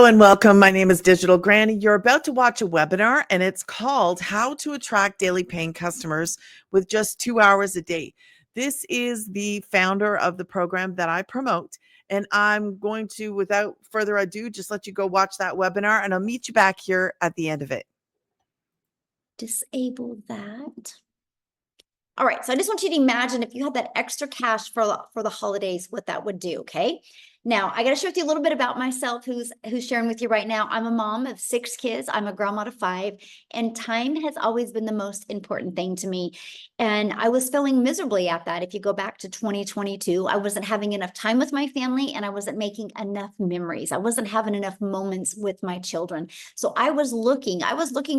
and welcome. My name is Digital Granny. You're about to watch a webinar and it's called How to Attract Daily Paying Customers with Just 2 Hours a Day. This is the founder of the program that I promote, and I'm going to, without further ado, just let you go watch that webinar, and I'll meet you back here at the end of it. Disable that. All right, so I just want you to imagine if you had that extra cash for the holidays, what that would do, okay? Now, I got to share with you a little bit about myself, who's sharing with you right now. I'm a mom of 6 kids. I'm a grandma to 5, and time has always been the most important thing to me. And I was feeling miserably at that. If you go back to 2022, I wasn't having enough time with my family, and I wasn't making enough memories. I wasn't having enough moments with my children. So I was looking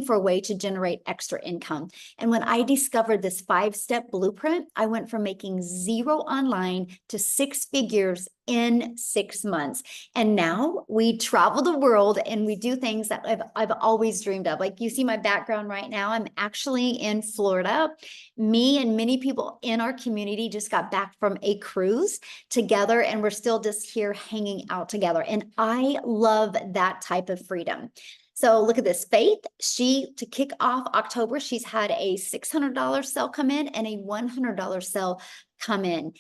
for a way to generate extra income. And when I discovered this 5-step blueprint, I went from making 0 online to 6 figures in 6 months. And now we travel the world and we do things that I've always dreamed of. Like you see my background right now, I'm actually in Florida. Me and many people in our community just got back from a cruise together, and we're still just here hanging out together. And I love that type of freedom. So look at this, Faith, to kick off October, she's had a $600 sale come in and a $100 sale come in.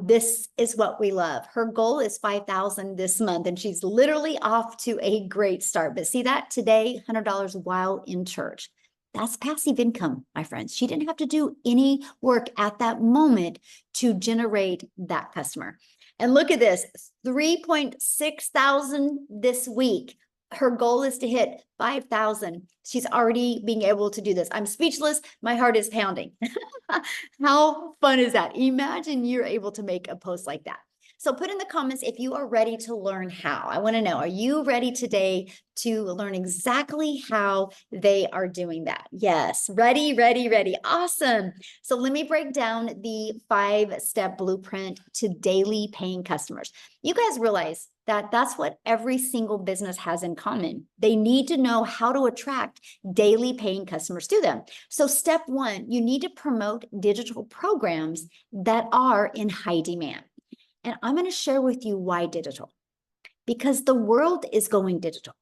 This is what we love. Her goal is $5,000 this month, and she's literally off to a great start. But see that today, $100 while in church. That's passive income, my friends. She didn't have to do any work at that moment to generate that customer. And look at this, 3.6 thousand this week. Her goal is to hit 5,000. She's already being able to do this. I'm speechless. My heart is pounding. How fun is that? Imagine you're able to make a post like that. So put in the comments if you are ready to learn how. I want to know, are you ready today to learn exactly how they are doing that? Yes, ready, ready, ready. Awesome. So let me break down the 5-step blueprint to daily paying customers. You guys realize that that's what every single business has in common. They need to know how to attract daily paying customers to them. So step 1, you need to promote digital programs that are in high demand. And I'm going to share with you why digital. Because the world is going digital.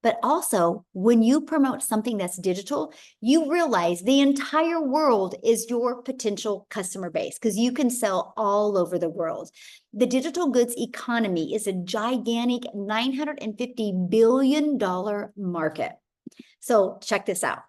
But also, when you promote something that's digital, you realize the entire world is your potential customer base, because you can sell all over the world. The digital goods economy is a gigantic $950 billion market. So check this out.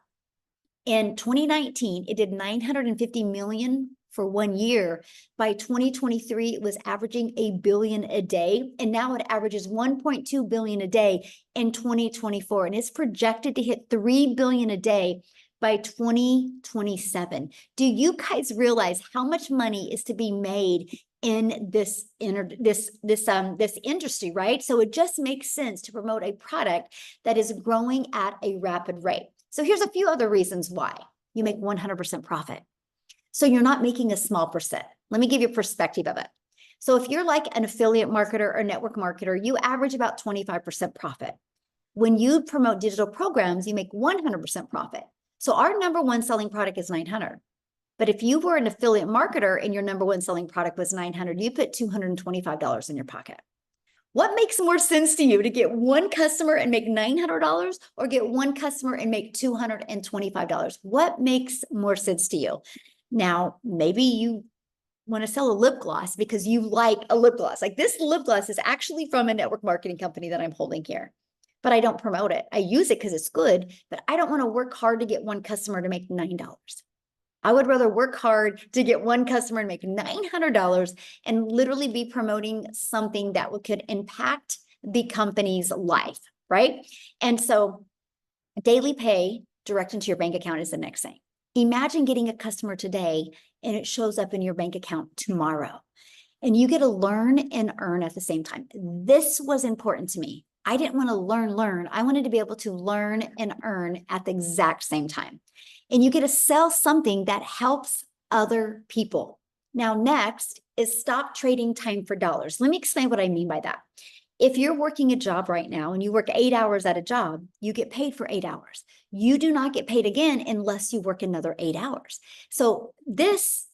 In 2019, it did 950 million for 1 year. By 2023, it was averaging $1 billion a day. And now it averages 1.2 billion a day in 2024. And it's projected to hit 3 billion a day by 2027. Do you guys realize how much money is to be made in this industry, right? So it just makes sense to promote a product that is growing at a rapid rate. So here's a few other reasons why you make 100% profit. So you're not making a small percent. Let me give you a perspective of it. So if you're like an affiliate marketer or network marketer, you average about 25% profit. When you promote digital programs, you make 100% profit. So our number 1 selling product is 900. But if you were an affiliate marketer and your number 1 selling product was 900, you put $225 in your pocket. What makes more sense to you, to get 1 customer and make $900, or get 1 customer and make $225? What makes more sense to you? Now, maybe you want to sell a lip gloss because you like a lip gloss. Like this lip gloss is actually from a network marketing company that I'm holding here, but I don't promote it. I use it because it's good, but I don't want to work hard to get 1 customer to make $9. I would rather work hard to get 1 customer and make $900 and literally be promoting something that could impact the company's life, right? And so daily pay direct into your bank account is the next thing. Imagine getting a customer today and it shows up in your bank account tomorrow, and you get to learn and earn at the same time. This was important to me. I didn't want to learn. I wanted to be able to learn and earn at the exact same time. And you get to sell something that helps other people. Now, next is stop trading time for dollars. Let me explain what I mean by that. If you're working a job right now and you work 8 hours at a job, you get paid for 8 hours. You do not get paid again unless you work another 8 hours. So this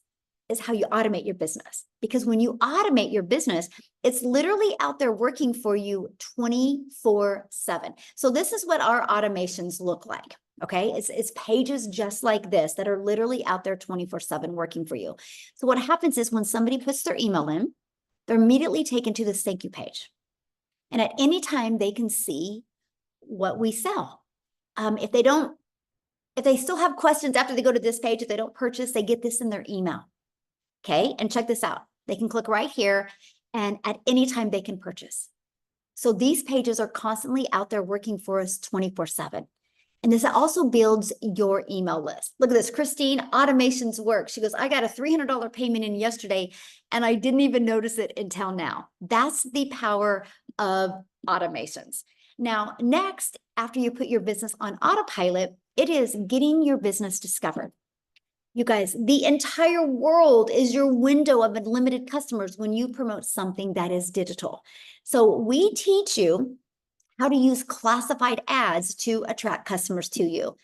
is how you automate your business. Because when you automate your business, it's literally out there working for you 24/7. So this is what our automations look like. Okay, it's pages just like this that are literally out there 24/7 working for you. So what happens is when somebody puts their email in, they're immediately taken to this thank you page. And at any time they can see what we sell. If they still have questions after they go to this page, if they don't purchase, they get this in their email. Okay, and check this out. They can click right here and at any time they can purchase. So these pages are constantly out there working for us 24/7. And this also builds your email list. Look at this, Christine, automations work. She goes, I got a $300 payment in yesterday and I didn't even notice it until now. That's the power of automations. Now, next, after you put your business on autopilot, it is getting your business discovered. You guys, the entire world is your window of unlimited customers when you promote something that is digital. So we teach you how to use classified ads to attract customers to you,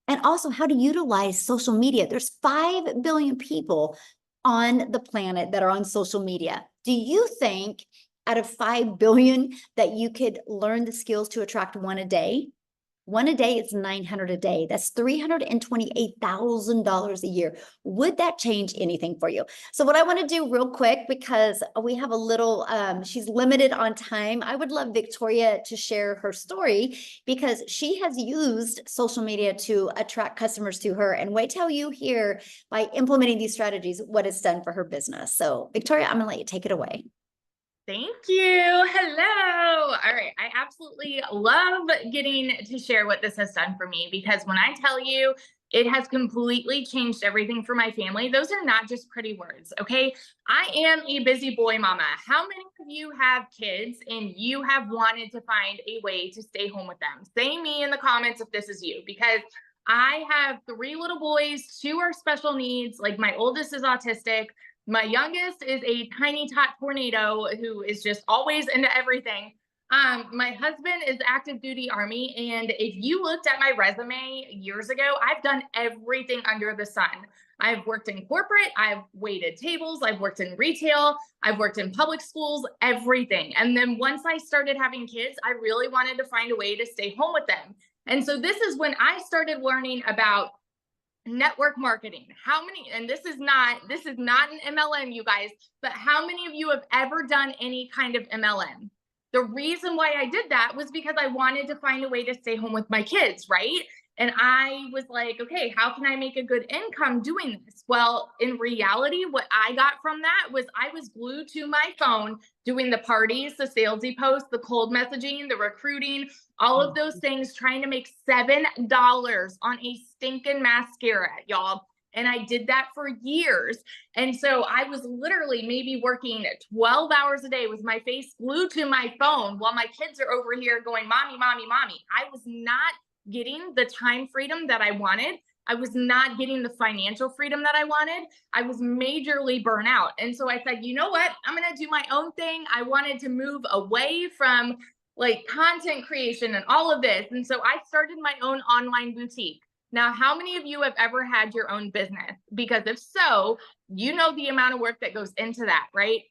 and also how to utilize social media. There's 5 billion people on the planet that are on social media. Do you think out of 5 billion that you could learn the skills to attract one a day? One a day is 900 a day. That's $328,000 a year. Would that change anything for you? So what I want to do real quick, because we have a little, she's limited on time. I would love Victoria to share her story because she has used social media to attract customers to her. And wait till you hear by implementing these strategies, what it's done for her business. So Victoria, I'm going to let you take it away. Thank you. Hello. All right. I absolutely love getting to share what this has done for me, because when I tell you it has completely changed everything for my family, those are not just pretty words. Okay. I am a busy boy mama. How many of you have kids and you have wanted to find a way to stay home with them? Say me in the comments if this is you, because I have 3 little boys, 2 are special needs. Like my oldest is autistic. My youngest is a tiny tot tornado who is just always into everything. My husband is active duty Army. And if you looked at my resume years ago, I've done everything under the sun. I've worked in corporate, I've waited tables, I've worked in retail, I've worked in public schools, everything. And then once I started having kids, I really wanted to find a way to stay home with them. And so this is when I started learning about network marketing. How many, and this is not an MLM, you guys, but how many of you have ever done any kind of MLM? The reason why I did that was because I wanted to find a way to stay home with my kids, right? And I was like, okay, how can I make a good income doing this? Well, in reality, what I got from that was I was glued to my phone doing the parties, the salesy posts, the cold messaging, the recruiting, all of those things, trying to make $7 on a stinking mascara, y'all. And I did that for years. And so I was literally maybe working 12 hours a day with my face glued to my phone while my kids are over here going, mommy, mommy, mommy. I was not getting the time freedom that I wanted. I was not getting the financial freedom that I wanted. I was majorly burnt out. And so I said, you know what? I'm going to do my own thing. I wanted to move away from like content creation and all of this. And so I started my own online boutique. Now, how many of you have ever had your own business? Because if so, you know the amount of work that goes into that, right?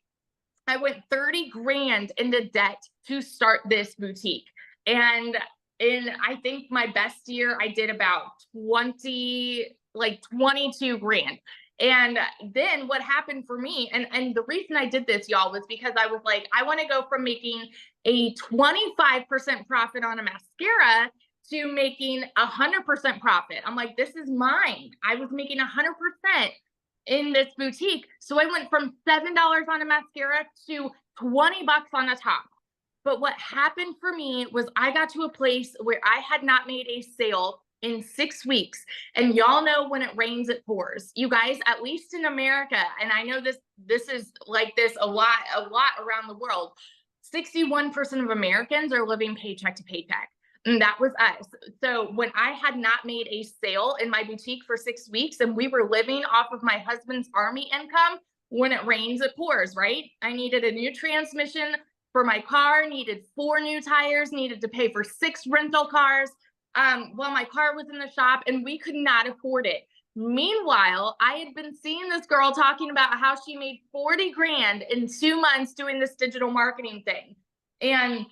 I went 30 grand into debt to start this boutique. And in, I think my best year, I did about 22 grand. And then what happened for me, and the reason I did this, y'all, was because I was like, I want to go from making a 25% profit on a mascara to making 100% profit. I'm like, this is mine. I was making 100% in this boutique. So I went from $7 on a mascara to 20 bucks on a top. But what happened for me was I got to a place where I had not made a sale in 6 weeks. And y'all know when it rains, it pours. You guys, at least in America, and I know this is like this a lot around the world, 61% of Americans are living paycheck to paycheck. And that was us. So when I had not made a sale in my boutique for 6 weeks and we were living off of my husband's Army income, when it rains, it pours, right? I needed a new transmission for my car, needed 4 new tires, needed to pay for 6 rental cars while my car was in the shop, and we could not afford it. Meanwhile, I had been seeing this girl talking about how she made 40 grand in 2 months doing this digital marketing thing. And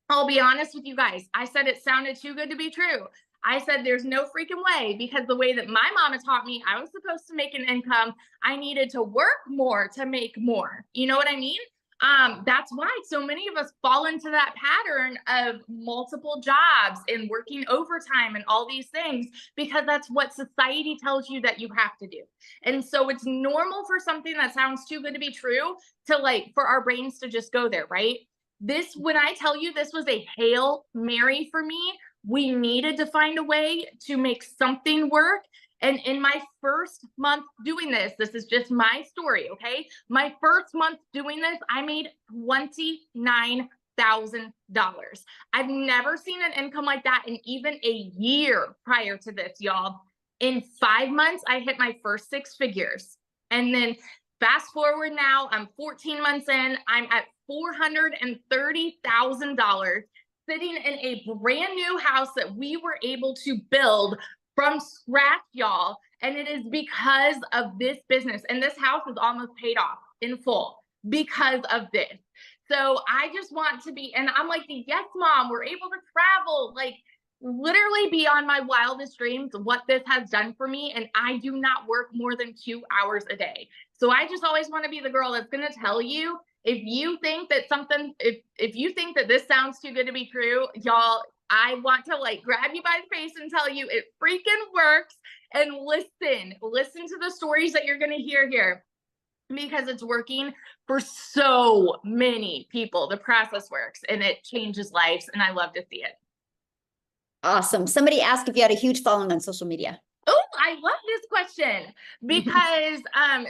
I'll be honest with you guys, I said it sounded too good to be true. I said, there's no freaking way, because the way that my mama taught me, I was supposed to make an income. I needed to work more to make more. You know what I mean? That's why so many of us fall into that pattern of multiple jobs and working overtime and all these things, because that's what society tells you that you have to do. And so it's normal for something that sounds too good to be true to, like, for our brains to just go there, right? This, when I tell you this was a Hail Mary for me, we needed to find a way to make something work. And in my first month doing this, this is just my story, okay? My first month doing this, I made $29,000. I've never seen an income like that in even a year prior to this, y'all. In 5 months, I hit my first 6 figures. And then fast forward now, I'm 14 months in, I'm at $430,000, sitting in a brand new house that we were able to build from scratch, y'all. And it is because of this business. And this house is almost paid off in full because of this. So I just want to be, and I'm like, yes, mom, we're able to travel, like literally beyond my wildest dreams, what this has done for me. And I do not work more than 2 hours a day. So I just always want to be the girl that's going to tell you, if you think that something, if you think that this sounds too good to be true, y'all, I want to like grab you by the face and tell you it freaking works. And listen to the stories that you're going to hear here, because it's working for so many people. The process works and it changes lives. And I love to see it. Awesome. Somebody asked if you had a huge following on social media. Oh, I love this question, because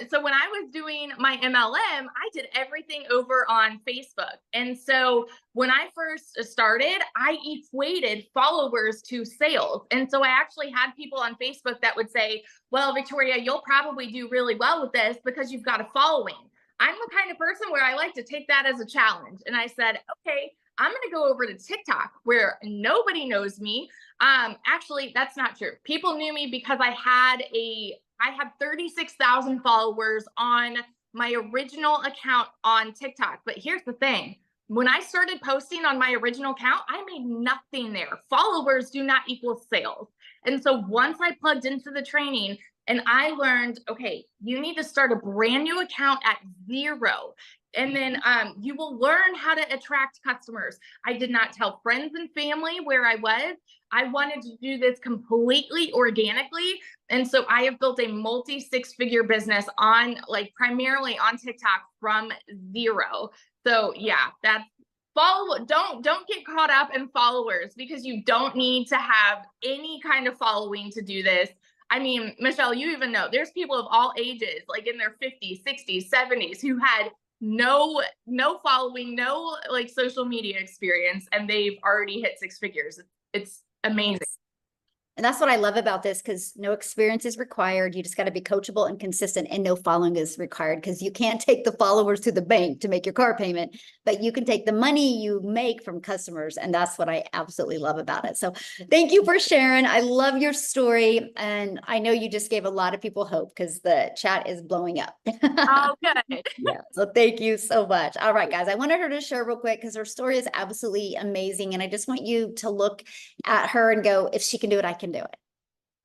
so when I was doing my MLM, I did everything over on Facebook. And so when I first started, I equated followers to sales. And so I actually had people on Facebook that would say, well, Victoria, you'll probably do really well with this because you've got a following. I'm the kind of person where I like to take that as a challenge. And I said, okay, I'm going to go over to TikTok where nobody knows me. Actually, that's not true. People knew me because I had 36,000 followers on my original account on TikTok. But here's the thing. When I started posting on my original account, I made nothing there. Followers do not equal sales. And so once I plugged into the training and I learned, okay, you need to start a brand new account at 0. And then you will learn how to attract customers. I did not tell friends and family where I was. I wanted to do this completely organically. And so I have built a multi-6-figure business on, like, primarily on TikTok from 0. So yeah, that's don't get caught up in followers, because you don't need to have any kind of following to do this. I mean, Michelle, you even know there's people of all ages, like in their 50s, 60s, 70s, who had no following, no like social media experience, and they've already hit 6 figures. It's amazing. And that's what I love about this, because no experience is required. You just got to be coachable and consistent, and no following is required, because you can't take the followers to the bank to make your car payment, but you can take the money you make from customers. And that's what I absolutely love about it. So thank you for sharing. I love your story. And I know you just gave a lot of people hope, because the chat is blowing up. Oh, good. Yeah. So thank you so much. All right, guys, I wanted her to share real quick, because her story is absolutely amazing. And I just want you to look at her and go, if she can do it, I can do it.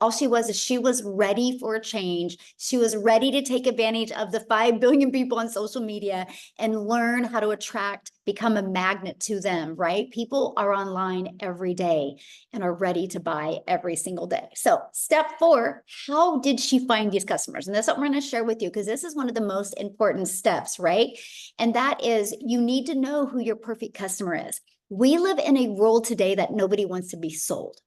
All she was is she was ready for a change. She was ready to take advantage of the 5 billion people on social media and learn how to attract, become a magnet to them, right? People are online every day and are ready to buy every single day. So step 4, how did she find these customers? And that's what we're going to share with you, because this is one of the most important steps, right? And that is, you need to know who your perfect customer is. We live in a world today that nobody wants to be sold.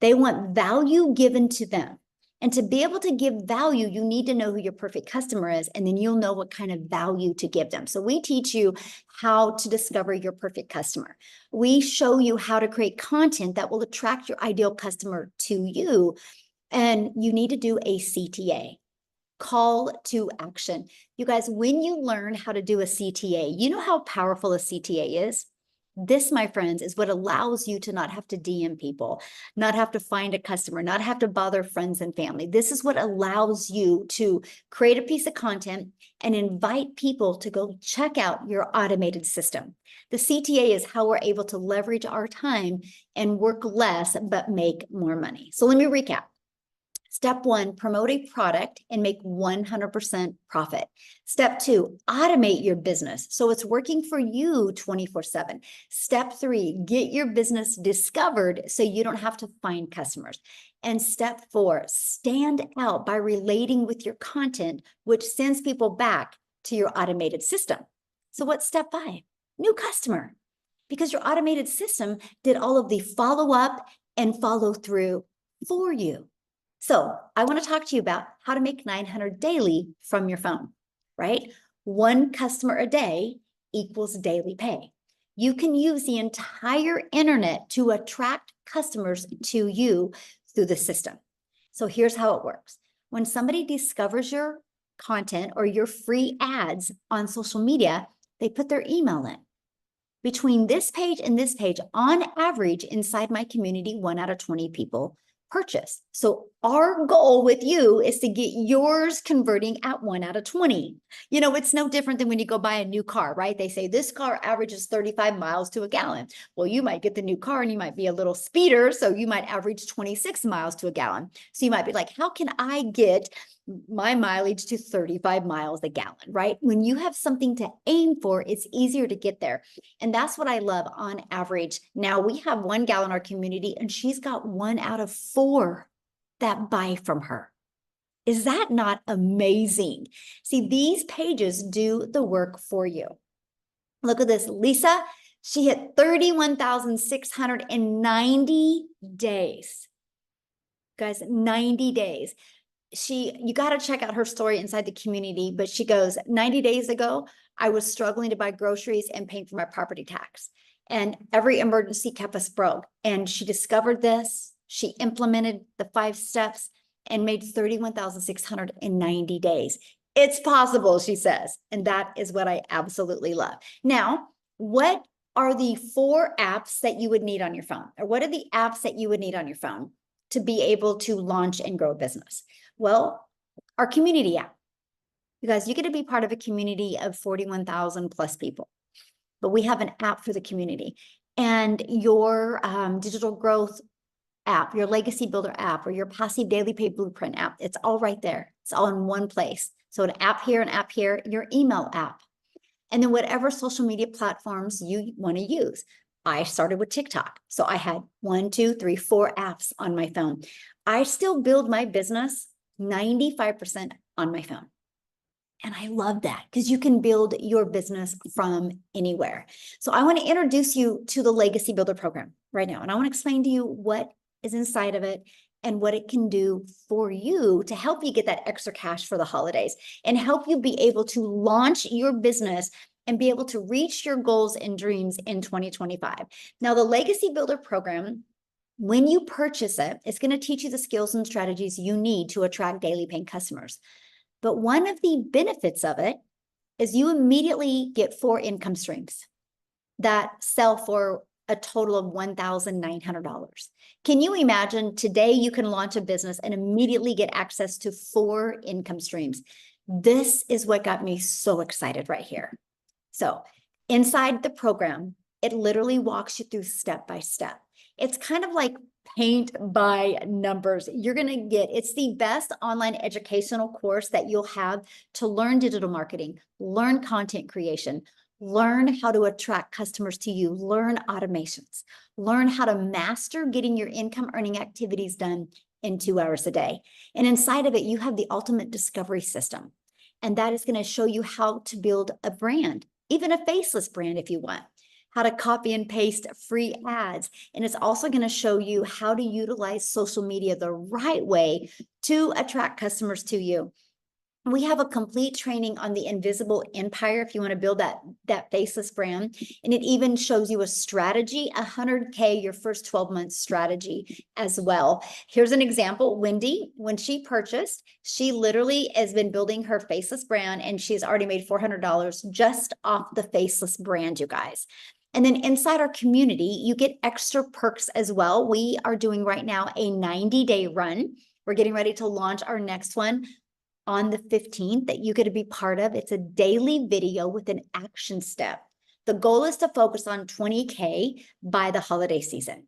They want value given to them. And to be able to give value, you need to know who your perfect customer is, and then you'll know what kind of value to give them. So we teach you how to discover your perfect customer. We show you how to create content that will attract your ideal customer to you. And you need to do a CTA, call to action. You guys, when you learn how to do a CTA, you know how powerful a CTA is? This, my friends, is what allows you to not have to DM people, not have to find a customer, not have to bother friends and family. This is what allows you to create a piece of content and invite people to go check out your automated system. The CTA is how we're able to leverage our time and work less, but make more money. So let me recap. Step 1, promote a product and make 100% profit. Step 2, automate your business so it's working for you 24/7. Step 3, get your business discovered so you don't have to find customers. And step 4, stand out by relating with your content, which sends people back to your automated system. So what's step 5? New customer, because your automated system did all of the follow-up and follow through for you. So I want to talk to you about how to make 900 daily from your phone, right? 1 customer a day equals daily pay. You can use the entire internet to attract customers to you through the system. So here's how it works. When somebody discovers your content or your free ads on social media, they put their email in. Between this page and this page, on average, inside my community, 1 out of 20 people purchase. So our goal with you is to get yours converting at 1 out of 20. You know, it's no different than when you go buy a new car, right? They say this car averages 35 miles to a gallon. Well, you might get the new car and you might be a little speeder, so you might average 26 miles to a gallon. So you might be like, how can I get my mileage to 35 miles a gallon, right? When you have something to aim for, it's easier to get there. And that's what I love on average. Now we have 1 gal in our community and she's got 1 out of 4 that buy from her. Is that not amazing? See, these pages do the work for you. Look at this. Lisa, she hit 31,690 days. Guys, 90 days. You got to check out her story inside the community, but she goes, 90 days ago, I was struggling to buy groceries and paying for my property tax. And every emergency kept us broke. And she discovered this. She implemented the 5 steps and made 31,690 days. It's possible, she says. And that is what I absolutely love. Now, what are the 4 apps that you would need on your phone? Or what are the apps that you would need on your phone to be able to launch and grow a business? Well, our community app. You guys, you get to be part of a community of 41,000 plus people. But we have an app for the community. And your digital growth app, your legacy builder app, or your passive daily pay blueprint app, it's all right there. It's all in one place. So an app here, your email app. And then whatever social media platforms you want to use. I started with TikTok. So I had 1, 2, 3, 4 apps on my phone. I still build my business 95% on my phone. And I love that because you can build your business from anywhere. So I want to introduce you to the Legacy Builder program right now. And I want to explain to you what is inside of it and what it can do for you to help you get that extra cash for the holidays and help you be able to launch your business and be able to reach your goals and dreams in 2025. Now, the Legacy Builder program, when you purchase it, it's going to teach you the skills and strategies you need to attract daily paying customers. But one of the benefits of it is you immediately get 4 income streams that sell for a total of $1,900. Can you imagine today you can launch a business and immediately get access to 4 income streams? This is what got me so excited right here. So inside the program, it literally walks you through step by step. It's kind of like paint by numbers. You're going to get, it's the best online educational course that you'll have to learn digital marketing, learn content creation, learn how to attract customers to you, learn automations, learn how to master getting your income earning activities done in 2 hours a day. And inside of it, you have the ultimate discovery system. And that is going to show you how to build a brand, even a faceless brand if you want, how to copy and paste free ads. And it's also going to show you how to utilize social media the right way to attract customers to you. We have a complete training on the invisible empire if you want to build that faceless brand. And it even shows you a strategy, 100K, your first 12 months strategy as well. Here's an example. Wendy, when she purchased, she literally has been building her faceless brand and she's already made $400 just off the faceless brand, you guys. And then inside our community, you get extra perks as well. We are doing right now a 90-day run. We're getting ready to launch our next one on the 15th that you get to be part of. It's a daily video with an action step. The goal is to focus on 20K by the holiday season.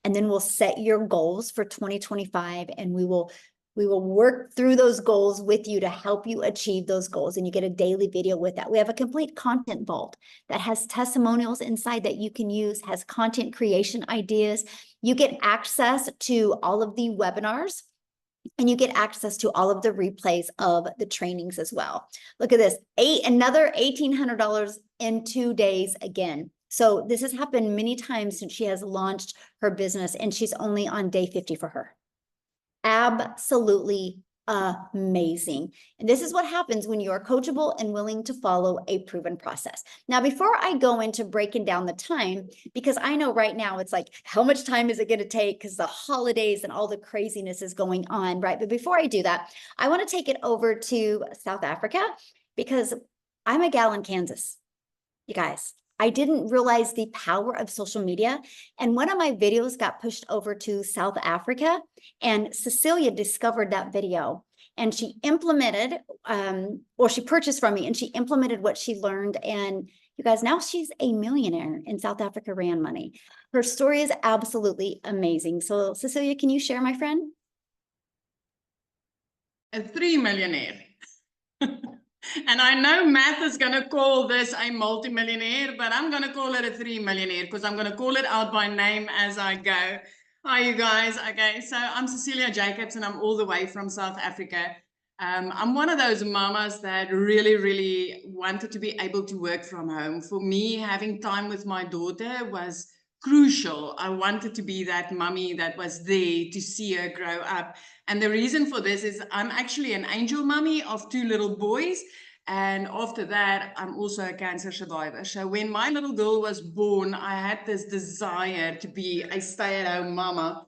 And then we'll set your goals for 2025, and we will work through those goals with you to help you achieve those goals. And you get a daily video with that. We have a complete content vault that has testimonials inside that you can use, has content creation ideas. You get access to all of the webinars, and you get access to all of the replays of the trainings as well. Look at this, another $1,800 in 2 days again. So this has happened many times since she has launched her business, and she's only on day 50 for her. Absolutely amazing. And this is what happens when you are coachable and willing to follow a proven process. Now, before I go into breaking down the time, because I know right now it's like, how much time is it going to take? Because the holidays and all the craziness is going on, right? But before I do that, I want to take it over to South Africa, because I'm a gal in Kansas, you guys. I didn't realize the power of social media. And one of my videos got pushed over to South Africa, and Cecilia discovered that video, and she implemented, or she purchased from me, and she implemented what she learned. And you guys, now she's a millionaire in South Africa, ran money. Her story is absolutely amazing. So Cecilia, can you share, my friend? A 3 millionaire. And I know math is going to call this a multimillionaire, but I'm going to call it a 3 millionaire because I'm going to call it out by name as I go. Hi, you guys. Okay, so I'm Cecilia Jacobs, and I'm all the way from South Africa. I'm one of those mamas that really wanted to be able to work from home. For me, having time with my daughter was crucial. I wanted to be that mummy that was there to see her grow up. And the reason for this is I'm actually an angel mummy of 2 little boys. And after that, I'm also a cancer survivor. So when my little girl was born, I had this desire to be a stay-at-home mama.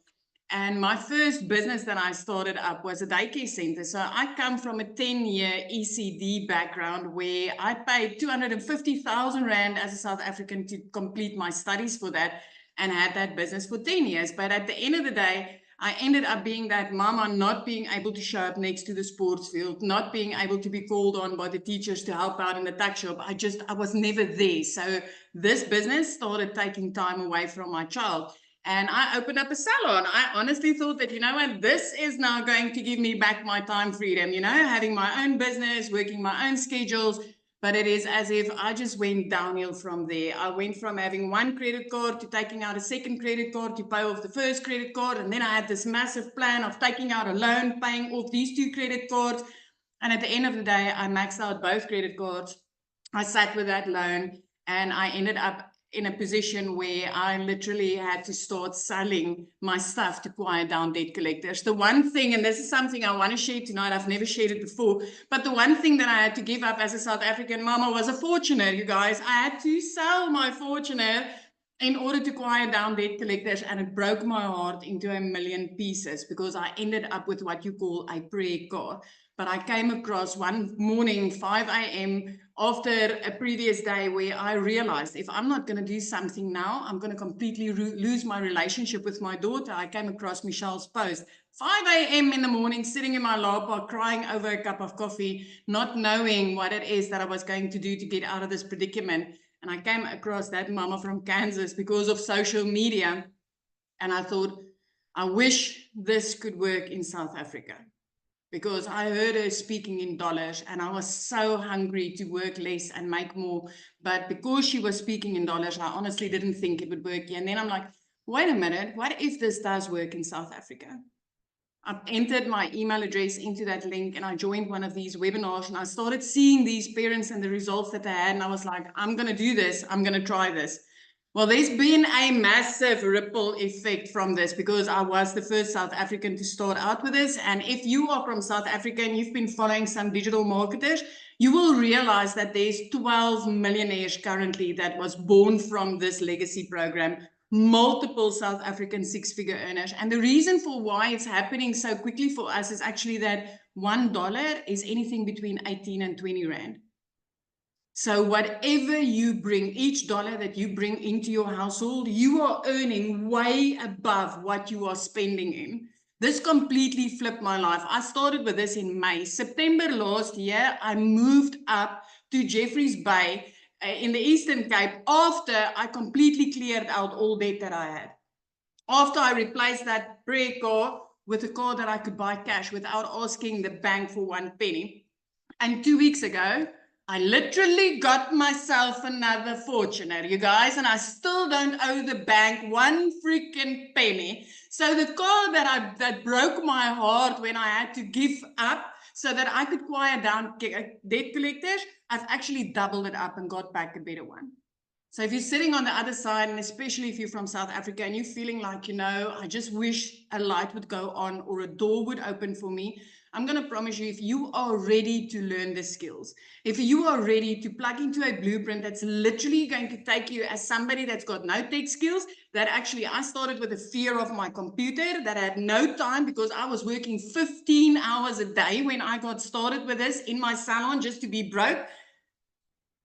And my first business that I started up was a daycare center. So I come from a 10-year ECD background where I paid 250,000 Rand as a South African to complete my studies for that, and had that business for 10 years. But at the end of the day, I ended up being that mama, not being able to show up next to the sports field, not being able to be called on by the teachers to help out in the tuck shop. I was never there. So this business started taking time away from my child. And I opened up a salon. I honestly thought that, you know what, this is now going to give me back my time freedom, you know, having my own business, working my own schedules. But it is as if I just went downhill from there. I went from having 1 credit card to taking out a 2nd credit card to pay off the 1st credit card. And then I had this massive plan of taking out a loan, paying off these 2 credit cards. And at the end of the day, I maxed out both credit cards. I sat with that loan, and I ended up in a position where I literally had to start selling my stuff to quiet down debt collectors. The one thing, and this is something I want to share tonight, I've never shared it before, but the one thing that I had to give up as a South African mama was a Fortuner, you guys. I had to sell my Fortuner in order to quiet down debt collectors, and it broke my heart into a million pieces because I ended up with what you call a prayer car. But I came across one morning, 5 a.m., after a previous day where I realized if I'm not going to do something now, I'm going to completely lose my relationship with my daughter. I came across Michelle's post, 5 a.m. in the morning, sitting in my lap park, crying over a cup of coffee, not knowing what it is that I was going to do to get out of this predicament. And I came across that mama from Kansas because of social media. And I thought, I wish this could work in South Africa, because I heard her speaking in dollars, and I was so hungry to work less and make more. But because she was speaking in dollars, I honestly didn't think it would work here. And then I'm like, wait a minute, what if this does work in South Africa? I entered my email address into that link, and I joined one of these webinars, and I started seeing these parents and the results that they had. And I was like, I'm going to do this. I'm going to try this. Well, there's been a massive ripple effect from this because I was the first South African to start out with this. And if you are from South Africa and you've been following some digital marketers, you will realize that there's 12 millionaires currently that was born from this legacy program, multiple South African 6-figure earners. And the reason for why it's happening so quickly for us is actually that $1 is anything between 18 and 20 Rand. So whatever you bring, each dollar that you bring into your household, you are earning way above what you are spending in. This completely flipped my life. I started with this in May. September last year, I moved up to Jeffreys Bay in the Eastern Cape after I completely cleared out all debt that I had. After I replaced that brake car with a car that I could buy cash without asking the bank for 1 penny. And 2 weeks ago, I literally got myself another Fortuner, you guys, and I still don't owe the bank 1 freaking penny. So the car that broke my heart when I had to give up so that I could quiet down debt collectors, I've actually doubled it up and got back a better one. So if you're sitting on the other side, and especially if you're from South Africa and you're feeling like, you know, I just wish a light would go on or a door would open for me, I'm going to promise you, if you are ready to learn the skills, if you are ready to plug into a blueprint that's literally going to take you as somebody that's got no tech skills, that actually I started with a fear of my computer, that I had no time because I was working 15 hours a day when I got started with this in my salon just to be broke.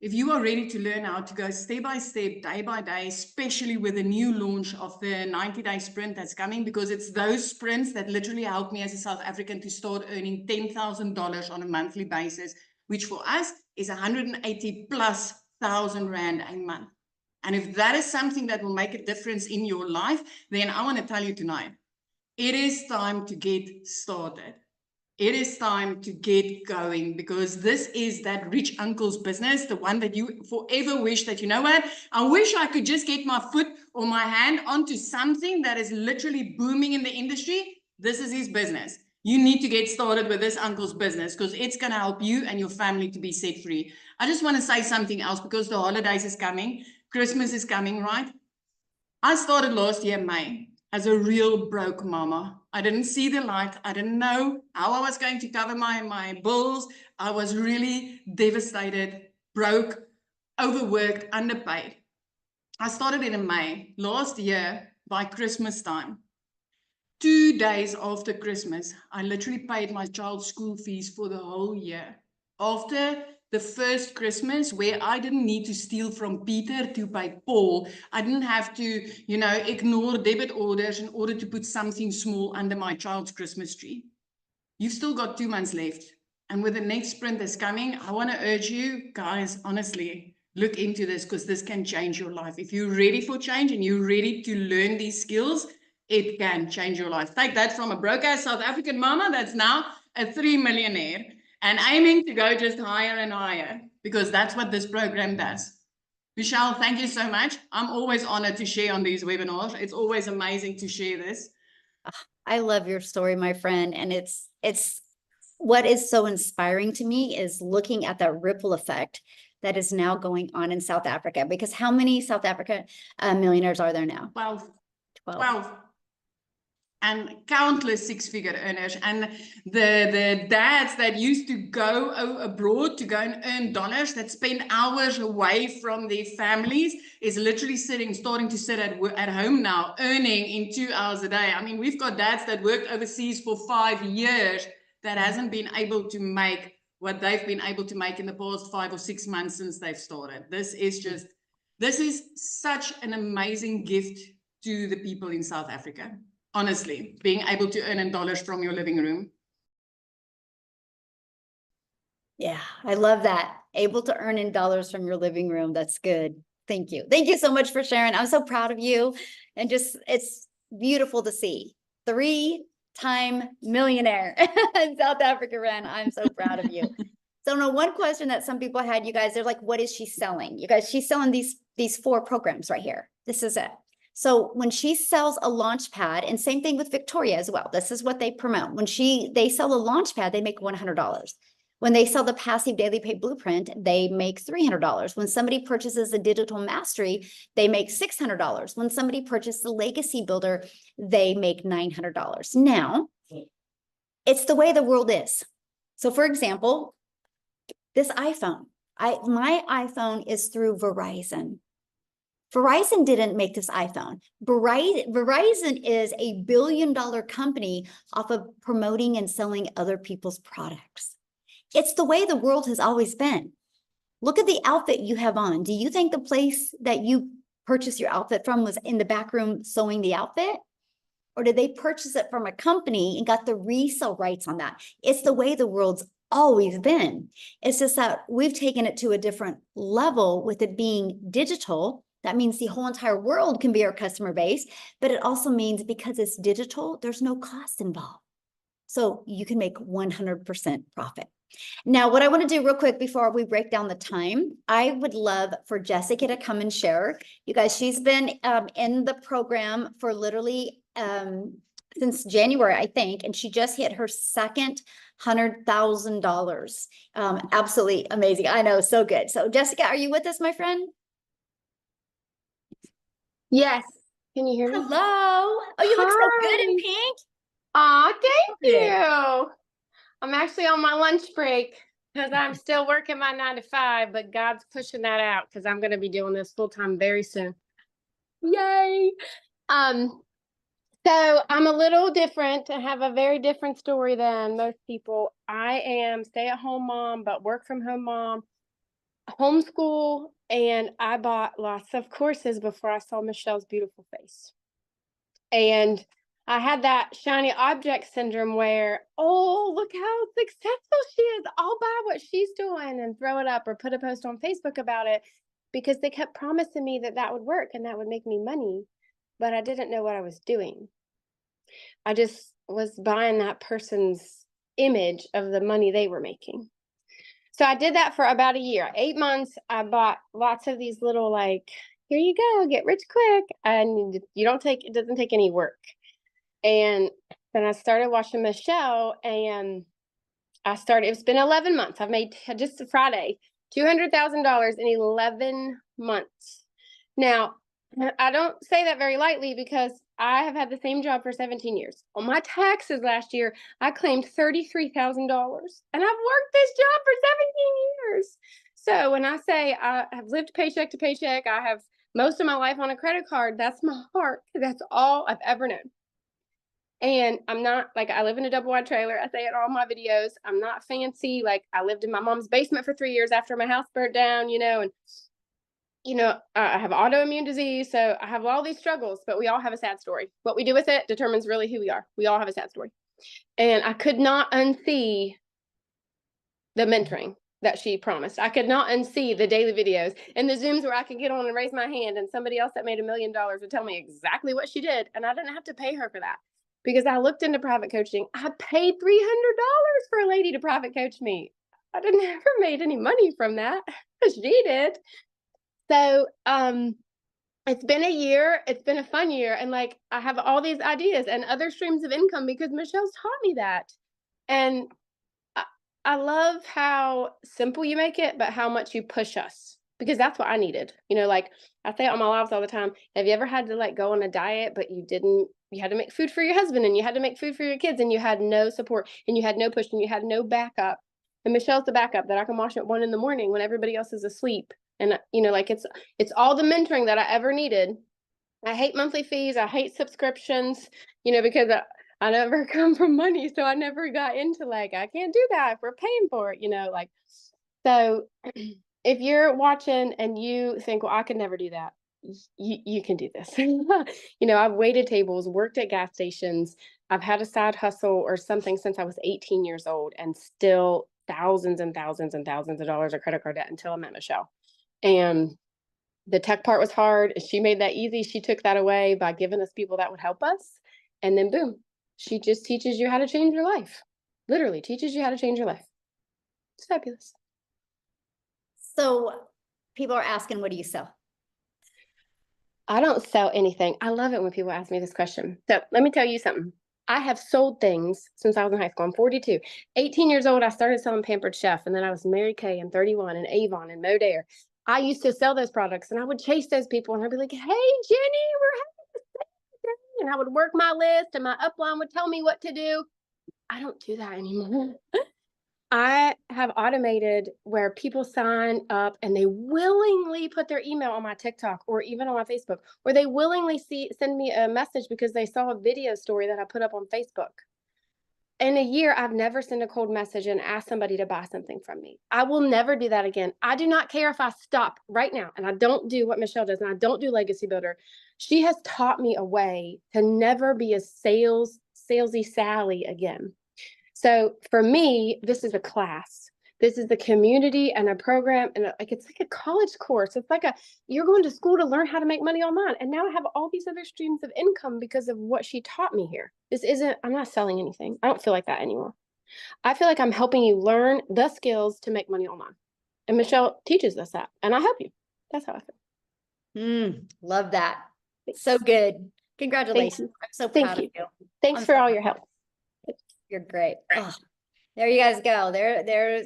If you are ready to learn how to go step by step, day by day, especially with the new launch of the 90-day sprint that's coming, because it's those sprints that literally helped me as a South African to start earning $10,000 on a monthly basis, which for us is 180,000+ rand a month. And if that is something that will make a difference in your life, then I want to tell you tonight, it is time to get started. It is time to get going, because this is that rich uncle's business, the one that you forever wish that, you know what, I wish I could just get my foot or my hand onto something that is literally booming in the industry. This is his business. You need to get started with this uncle's business because it's going to help you and your family to be set free. I just want to say something else because the holidays is coming. Christmas is coming, right? I started last year, May, as a real broke mama. I didn't see the light. I didn't know how I was going to cover my bills. I was really devastated, broke, overworked, underpaid. I started in May last year. By Christmas time, 2 days after Christmas, I literally paid my child's school fees for the whole year. After the first Christmas, where I didn't need to steal from Peter to pay Paul, I didn't have to, you know, ignore debit orders in order to put something small under my child's Christmas tree. You've still got 2 months left. And with the next sprint that's coming, I want to urge you guys, honestly, look into this because this can change your life. If you're ready for change and you're ready to learn these skills, it can change your life. Take that from a broke-ass South African mama that's now a 3 millionaire and aiming to go just higher and higher, because that's what this program does. Michelle, thank you so much. I'm always honored to share on these webinars. It's always amazing to share this. I love your story, my friend. And it's what is so inspiring to me is looking at that ripple effect that is now going on in South Africa, because how many South Africa millionaires are there now? 12. And countless six-figure earners, and the dads that used to go abroad to go and earn dollars, that spend hours away from their families, is literally starting to sit at home now, earning in 2 hours a day. I mean, we've got dads that worked overseas for 5 years that hasn't been able to make what they've been able to make in the past 5 or 6 months since they've started. This is such an amazing gift to the people in South Africa. Honestly, being able to earn in dollars from your living room. Yeah, I love that. Able to earn in dollars from your living room. That's good. Thank you. Thank you so much for sharing. I'm so proud of you. And just, it's beautiful to see. 3-time millionaire in South Africa, Ren. I'm so proud of you. So no, one question that some people had, you guys, they're like, what is she selling? You guys, she's selling these 4 programs right here. This is it. So when she sells a launch pad, and same thing with Victoria as well, this is what they promote. When they sell a launch pad, they make $100. When they sell the passive daily pay blueprint, they make $300. When somebody purchases the digital mastery, they make $600. When somebody purchases the legacy builder, they make $900. Now, it's the way the world is. So for example, this iPhone, my iPhone is through Verizon. Verizon didn't make this iPhone. Verizon is a billion-dollar company off of promoting and selling other people's products. It's the way the world has always been. Look at the outfit you have on. Do you think the place that you purchased your outfit from was in the back room sewing the outfit? Or did they purchase it from a company and got the resale rights on that? It's the way the world's always been. It's just that we've taken it to a different level with it being digital. That means the whole entire world can be our customer base, but it also means because it's digital, there's no cost involved. So you can make 100% profit. Now, what I want to do real quick before we break down the time, I would love for Jessica to come and share. You guys, she's been in the program for literally since January, I think, and she just hit her second $100,000. Absolutely amazing. I know, so good. So Jessica, are you with us, my friend? Yes. Can you hear me? Hello. Oh, you look so good in Hi. pink. Aw, thank Good. you. I'm actually on my lunch break because I'm still working my 9 to 5, but God's pushing that out because I'm going to be doing this full time very soon. Yay. So I'm a little different. I have a very different story than most people. I am stay-at-home mom, but work from home mom, homeschool, and I bought lots of courses before I saw Michelle's beautiful face. And I had that shiny object syndrome where, oh, look how successful she is. I'll buy what she's doing and throw it up or put a post on Facebook about it, because they kept promising me that that would work and that would make me money, but I didn't know what I was doing. I just was buying that person's image of the money they were making. So I did that for about a year, 8 months. I bought lots of these little, like, here you go, get rich quick. And it doesn't take any work. And then I started watching Michelle, and it's been 11 months. I've made just Friday, $200,000 in 11 months. Now, I don't say that very lightly because I have had the same job for 17 years. On my taxes last year, I claimed $33,000, and I've worked this job for 17 years. So when I say I have lived paycheck to paycheck, I have most of my life on a credit card, that's my heart. That's all I've ever known. And I'm not, like, I live in a double wide trailer. I say it in all my videos. I'm not fancy. Like, I lived in my mom's basement for 3 years after my house burnt down, and I have autoimmune disease. So I have all these struggles, but we all have a sad story. What we do with it determines really who we are. We all have a sad story. And I could not unsee the mentoring that she promised. I could not unsee the daily videos and the Zooms where I could get on and raise my hand, and somebody else that made $1 million would tell me exactly what she did. And I didn't have to pay her for that, because I looked into private coaching. I paid $300 for a lady to private coach me. I didn't ever made any money from that. She did. So it's been a year. It's been a fun year. And like, I have all these ideas and other streams of income because Michelle's taught me that. And I love how simple you make it, but how much you push us, because that's what I needed. Like I say it on my lives all the time. Have you ever had to like go on a diet, but you had to make food for your husband, and you had to make food for your kids, and you had no support, and you had no push, and you had no backup? And Michelle's the backup that I can wash at 1 a.m. when everybody else is asleep. And like it's all the mentoring that I ever needed. I hate monthly fees. I hate subscriptions, because I never come from money. So I never got into like, I can't do that if we're paying for it, like. So if you're watching and you think, well, I could never do that, you can do this. I've waited tables, worked at gas stations. I've had a side hustle or something since I was 18 years old, and still thousands and thousands and thousands of dollars of credit card debt until I met Michelle. And the tech part was hard. She made that easy. She took that away by giving us people that would help us. And then boom, she just teaches you how to change your life. Literally teaches you how to change your life. It's fabulous. So people are asking, what do you sell? I don't sell anything. I love it when people ask me this question. So let me tell you something. I have sold things since I was in high school. I'm 42. 18 years old, I started selling Pampered Chef. And then I was Mary Kay and 31 and Avon and Modere. I used to sell those products, and I would chase those people, and I'd be like, hey, Jenny, we're having this thing today. And I would work my list, and my upline would tell me what to do. I don't do that anymore. I have automated where people sign up and they willingly put their email on my TikTok or even on my Facebook, or they willingly send me a message because they saw a video story that I put up on Facebook. in a year, I've never sent a cold message and asked somebody to buy something from me. I will never do that again. I do not care if I stop right now and I don't do what Michelle does and I don't do Legacy Builder. She has taught me a way to never be a salesy Sally again. So for me, this is a class. This is the community and a program, and it's like a college course. It's like you're going to school to learn how to make money online. And now I have all these other streams of income because of what she taught me here. I'm not selling anything. I don't feel like that anymore. I feel like I'm helping you learn the skills to make money online. And Michelle teaches us that, and I help you. That's how I feel. Love that. So good. Congratulations. I'm so proud of you. Thanks for all your help. You're great. Oh, there you guys go. There.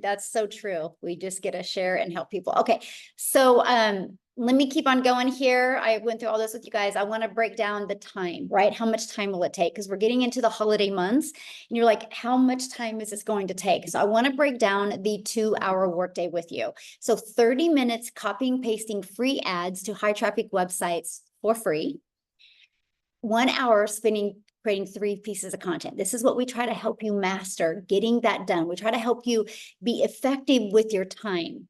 That's so true. We just get to share and help people. Okay. So, let me keep on going here. I went through all this with you guys. I want to break down the time, right? How much time will it take? Because we're getting into the holiday months and you're like, how much time is this going to take? So I want to break down the 2-hour workday with you. So 30 minutes copying, pasting free ads to high traffic websites for free. 1 hour creating 3 pieces of content. This is what we try to help you master, getting that done. We try to help you be effective with your time,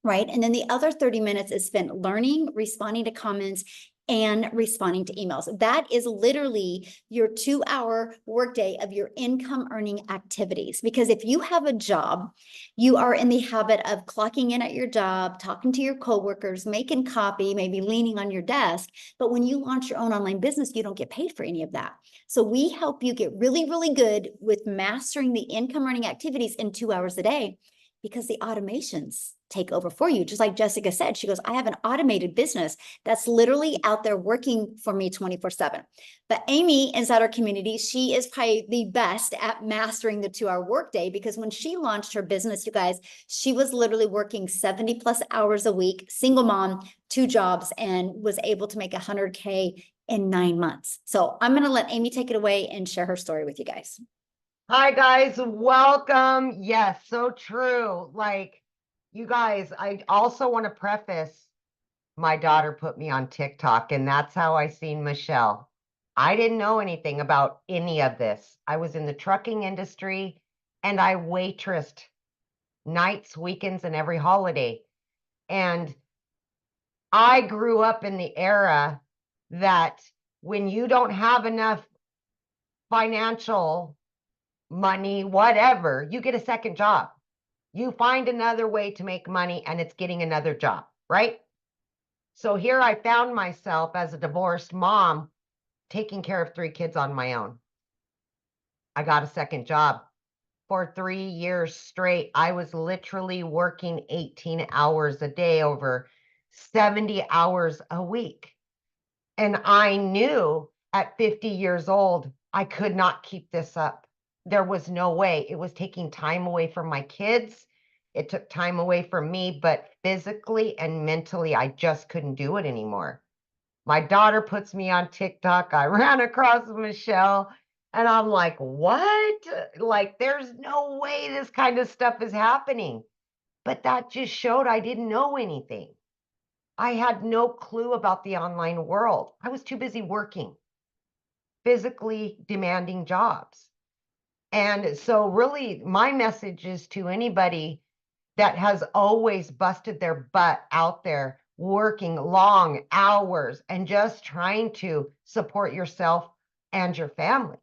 right? And then the other 30 minutes is spent learning, responding to comments, and responding to emails. That is literally your 2-hour workday of your income earning activities. Because if you have a job, you are in the habit of clocking in at your job, talking to your coworkers, making copy, maybe leaning on your desk. But when you launch your own online business, you don't get paid for any of that. So we help you get really, really good with mastering the income earning activities in 2 hours a day, because the automations take over for you. Just like Jessica said, she goes, I have an automated business that's literally out there working for me 24/7. But Amy inside our community, she is probably the best at mastering the 2-hour workday, because when she launched her business, you guys, she was literally working 70+ hours a week, single mom, 2 jobs, and was able to make $100K in 9 months. So I'm going to let Amy take it away and share her story with you guys. Hi guys, welcome. Yes, so true. Like, you guys, I also want to preface, my daughter put me on TikTok, and that's how I seen Michelle. I didn't know anything about any of this. I was in the trucking industry and I waitressed nights, weekends, and every holiday. And I grew up in the era that when you don't have enough financial money, whatever, you get a second job. You find another way to make money, and it's getting another job, right? So here I found myself as a divorced mom taking care of 3 kids on my own. I got a second job. For 3 years straight, I was literally working 18 hours a day, over 70 hours a week. And I knew at 50 years old, I could not keep this up. There was no way. It was taking time away from my kids. It took time away from me, but physically and mentally, I just couldn't do it anymore. My daughter puts me on TikTok. I ran across Michelle and I'm like, what? Like, there's no way this kind of stuff is happening. But that just showed I didn't know anything. I had no clue about the online world. I was too busy working, physically demanding jobs. And so really my message is to anybody that has always busted their butt out there working long hours and just trying to support yourself and your family.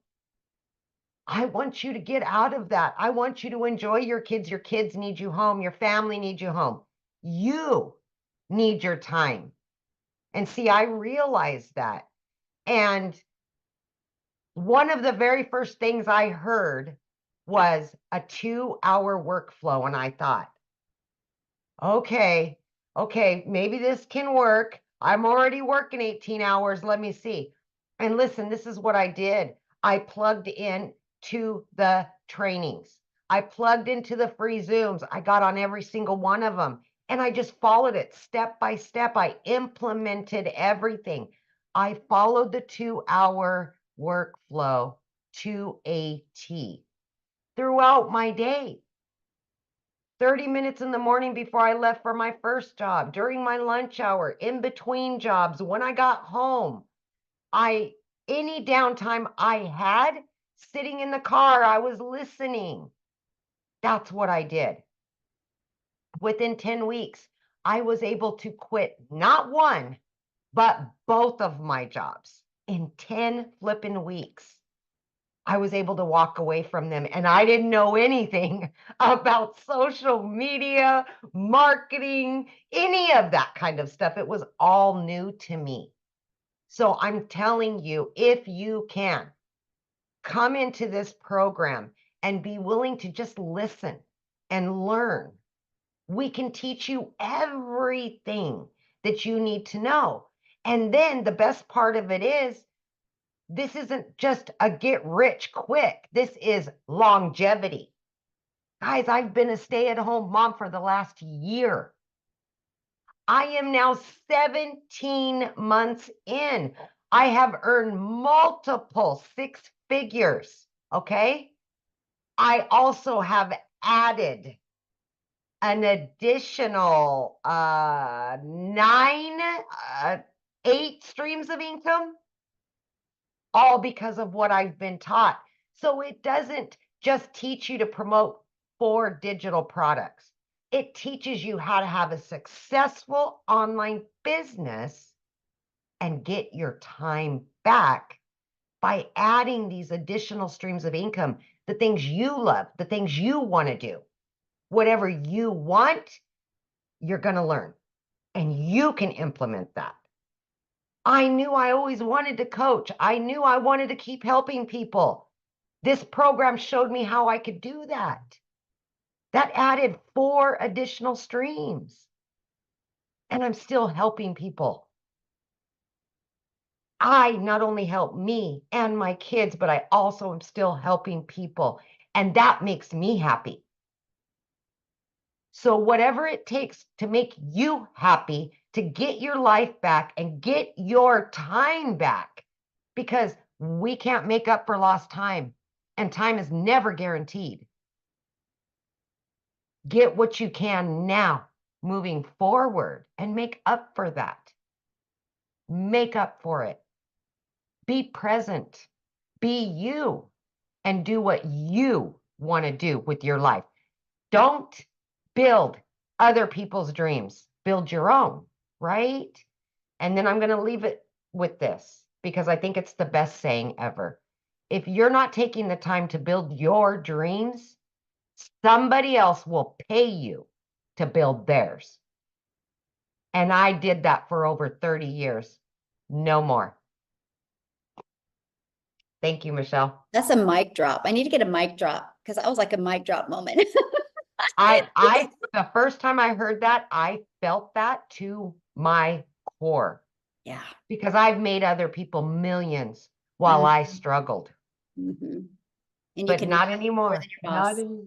I want you to get out of that. I want you to enjoy your kids. Your kids need you home. Your family needs you home. You need your time. And see, I realized that. And one of the very first things I heard was a 2-hour workflow. And I thought, okay, maybe this can work. I'm already working 18 hours. Let me see. And listen, this is what I did. I plugged in to the trainings. I plugged into the free Zooms. I got on every single one of them. And I just followed it step by step. I implemented everything. I followed the 2-hour workflow to a T throughout my day. 30 minutes in the morning before I left for my first job, during my lunch hour, in between jobs, when I got home. Any downtime I had, sitting in the car, I was listening. That's what I did. Within 10 weeks, I was able to quit not one, but both of my jobs in 10 flipping weeks. I was able to walk away from them, and I didn't know anything about social media, marketing, any of that kind of stuff. It was all new to me. So I'm telling you, if you can come into this program and be willing to just listen and learn, we can teach you everything that you need to know. And then the best part of it is, this isn't just a get rich quick. This is longevity. Guys, I've been a stay-at-home mom for the last year. I am now 17 months in. I have earned multiple six figures, okay? I also have added an additional 8 streams of income, all because of what I've been taught. So it doesn't just teach you to promote 4 digital products. It teaches you how to have a successful online business and get your time back by adding these additional streams of income, the things you love, the things you want to do. Whatever you want, you're going to learn, and you can implement that. I knew I always wanted to coach. I knew I wanted to keep helping people. This program showed me how I could do that. That added 4 additional streams. And I'm still helping people. I not only help me and my kids, but I also am still helping people. And that makes me happy. So whatever it takes to make you happy, to get your life back and get your time back, because we can't make up for lost time, and time is never guaranteed. Get what you can now, moving forward, and make up for that. Make up for it. Be present. Be you, and do what you want to do with your life. Don't build other people's dreams. Build your own, right? And then I'm going to leave it with this, because I think it's the best saying ever. If you're not taking the time to build your dreams, somebody else will pay you to build theirs. And I did that for over 30 years. No more. Thank you, Michelle. That's a mic drop. I need to get a mic drop, because I was like a mic drop moment. The first time I heard that, I felt that to my core. Yeah. Because I've made other people millions while I struggled. And you But can not more anymore. than your boss. Not anymore.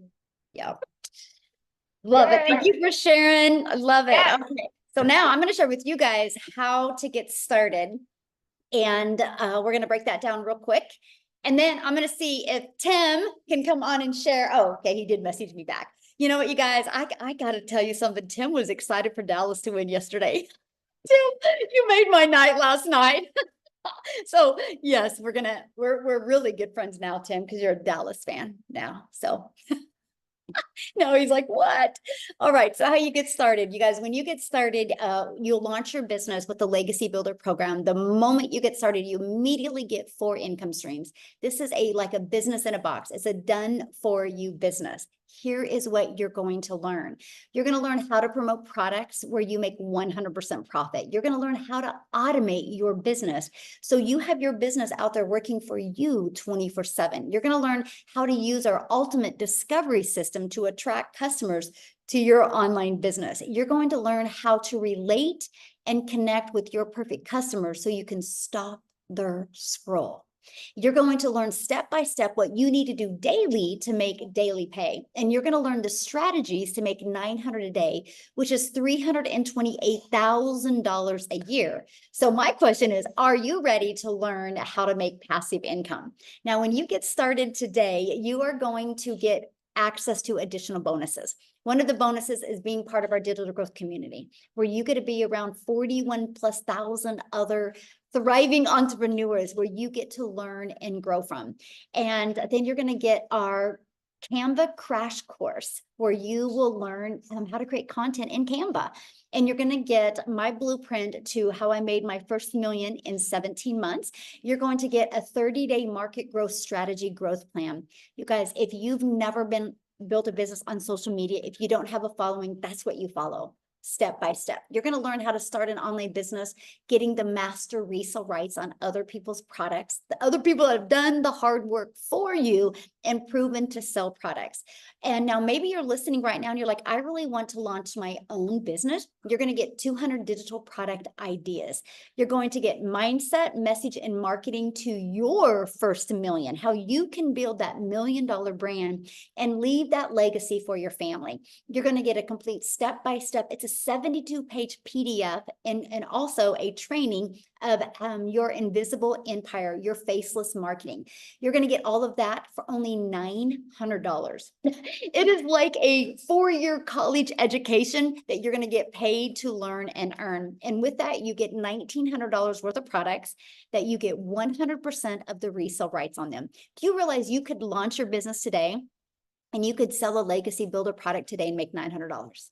Yeah. Love it. Thank Yay. you for sharing. I love it. Yes. Okay. So now I'm going to share with you guys how to get started. And we're going to break that down real quick. And then I'm going to see if Tim can come on and share. Oh, okay. He did message me back. You know what, you guys, I got to tell you something. Tim was excited for Dallas to win yesterday. Tim, you made my night last night. So yes, we're really good friends now, Tim, because you're a Dallas fan now. So no, he's like, what? All right. So how you get started, you guys, when you get started, you'll launch your business with the Legacy Builder program. The moment you get started, you immediately get 4 income streams. This is like a business in a box. It's a done for you business. Here is what you're going to learn. You're going to learn how to promote products where you make 100% profit. You're going to learn how to automate your business, so you have your business out there working for you 24/7. You're going to learn how to use our ultimate discovery system to attract customers to your online business. You're going to learn how to relate and connect with your perfect customers so you can stop their scroll. You're going to learn step by step what you need to do daily to make daily pay. And you're going to learn the strategies to make $900 a day, which is $328,000 a year. So my question is, are you ready to learn how to make passive income? Now, when you get started today, you are going to get access to additional bonuses. One of the bonuses is being part of our digital growth community, where you get to be around 41,000+ other thriving entrepreneurs where you get to learn and grow from. And then you're going to get our Canva crash course where you will learn how to create content in Canva. And you're going to get my blueprint to how I made my first million in 17 months. You're going to get a 30-day market growth strategy growth plan. You guys, if you've never built a business on social media, if you don't have a following, that's what you follow. Step by step. You're going to learn how to start an online business, getting the master resale rights on other people's products, the other people that have done the hard work for you and proven to sell products. And now maybe you're listening right now and you're like, I really want to launch my own business. You're going to get 200 digital product ideas. You're going to get mindset, message, and marketing to your first million, how you can build that $1 million brand and leave that legacy for your family. You're going to get a complete step-by-step. It's a 72-page PDF and also a training of your invisible empire, your faceless marketing. You're going to get all of that for only $900. It is like a 4-year college education that you're going to get paid to learn and earn. And with that, you get $1,900 worth of products that you get 100% of the resale rights on them. Do you realize you could launch your business today and you could sell a legacy builder product today and make $900?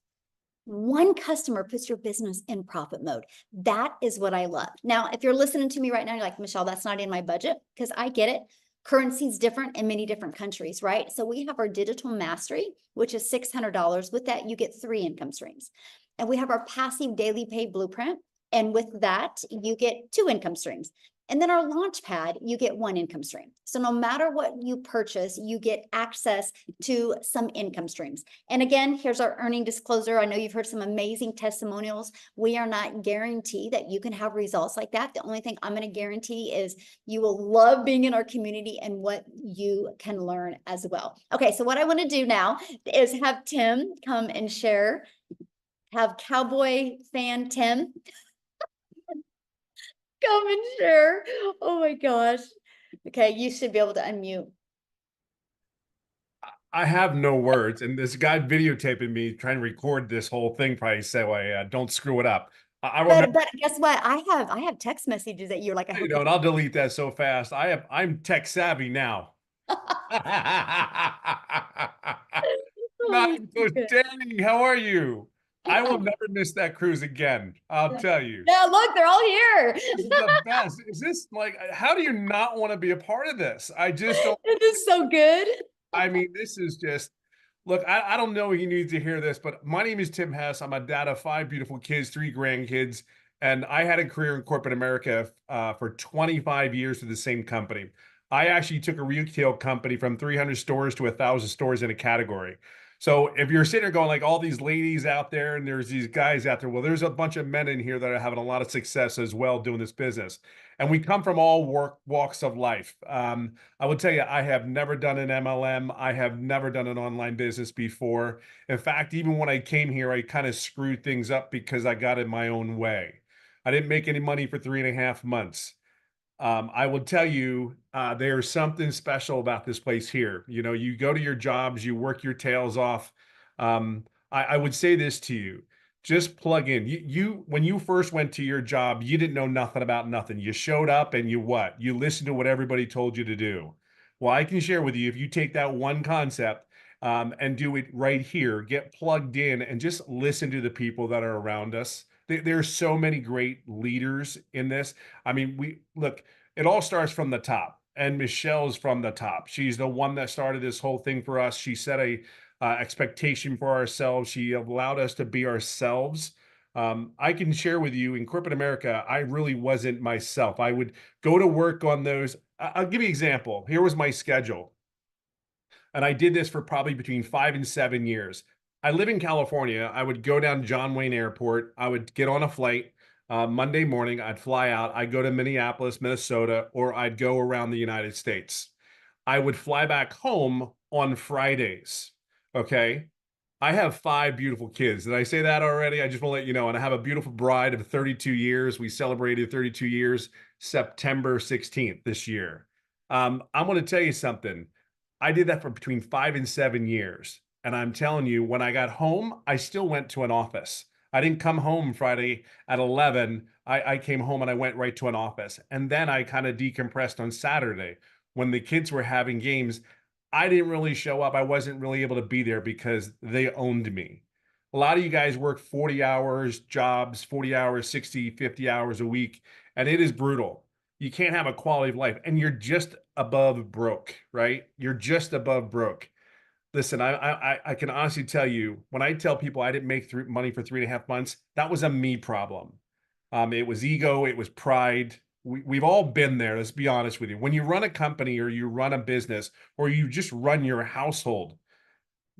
One customer puts your business in profit mode. That is what I love. Now, if you're listening to me right now, you're like, Michelle, that's not in my budget, because I get it. Currency is different in many different countries, right? So we have our digital mastery, which is $600. With that, you get 3 income streams. And we have our passive daily pay blueprint. And with that, you get 2 income streams. And then our launch pad, you get 1 income stream. So no matter what you purchase, you get access to some income streams. And again, here's our earning disclosure. I know you've heard some amazing testimonials. We are not guaranteed that you can have results like that. The only thing I'm going to guarantee is you will love being in our community and what you can learn as well. Okay, so what I want to do now is have Tim come and share. Have Cowboy fan Tim come and share. Oh my gosh. Okay, you should be able to unmute. I have no words, and this guy videotaping me trying to record this whole thing probably said, well, don't screw it up. I remember, but guess what? I have text messages that you're like, I hope and I'll delete that so fast. I'm tech savvy now. Not Danny, how are you? I will never miss that cruise again. I'll tell you. Yeah, look, they're all here. This is the best. Is this like, how do you not want to be a part of this? I just don't. It is so good. I mean, this is just, look, I don't know if you need to hear this, but my name is Tim Hess. I'm a dad of 5 beautiful kids, 3 grandkids, and I had a career in corporate America for 25 years with the same company. I actually took a retail company from 300 stores to 1,000 stores in a category. So if you're sitting there going like all these ladies out there and there's these guys out there, well, there's a bunch of men in here that are having a lot of success as well doing this business. And we come from all walks of life. I will tell you, I have never done an MLM. I have never done an online business before. In fact, even when I came here, I kind of screwed things up because I got in my own way. I didn't make any money for 3.5 months. I will tell you, there's something special about this place here. You know, you go to your jobs, you work your tails off. I would say this to you, just plug in. When you first went to your job, you didn't know nothing about nothing. You showed up and you listened to what everybody told you to do. Well, I can share with you, if you take that one concept and do it right here, get plugged in and just listen to the people that are around us. There's so many great leaders in this. I mean, look, it all starts from the top, and Michelle's from the top. She's the one that started this whole thing for us. She set a expectation for ourselves. She allowed us to be ourselves. I can share with you, in corporate America, I really wasn't myself. I would go to work on those. I'll give you an example. Here was my schedule. And I did this for probably between 5 and 7 years. I live in California. I would go down to John Wayne Airport. I would get on a flight Monday morning. I'd fly out. I'd go to Minneapolis, Minnesota, or I'd go around the United States. I would fly back home on Fridays. Okay. I have 5 beautiful kids. Did I say that already? I just want to let you know. And I have a beautiful bride of 32 years. We celebrated 32 years, September 16th this year. I'm going to tell you something. I did that for between 5 and 7 years. And I'm telling you, when I got home, I still went to an office. I didn't come home Friday at 11. I came home and I went right to an office. And then I kind of decompressed on Saturday when the kids were having games. I didn't really show up. I wasn't really able to be there because they owned me. A lot of you guys work 40 hours jobs, 40 hours, 60, 50 hours a week, and it is brutal. You can't have a quality of life, and you're just above broke, right? You're just above broke. Listen, I can honestly tell you, when I tell people I didn't make money for 3.5 months, that was a me problem. It was ego, it was pride. We've all been there. Let's be honest with you. When you run a company or you run a business or you just run your household,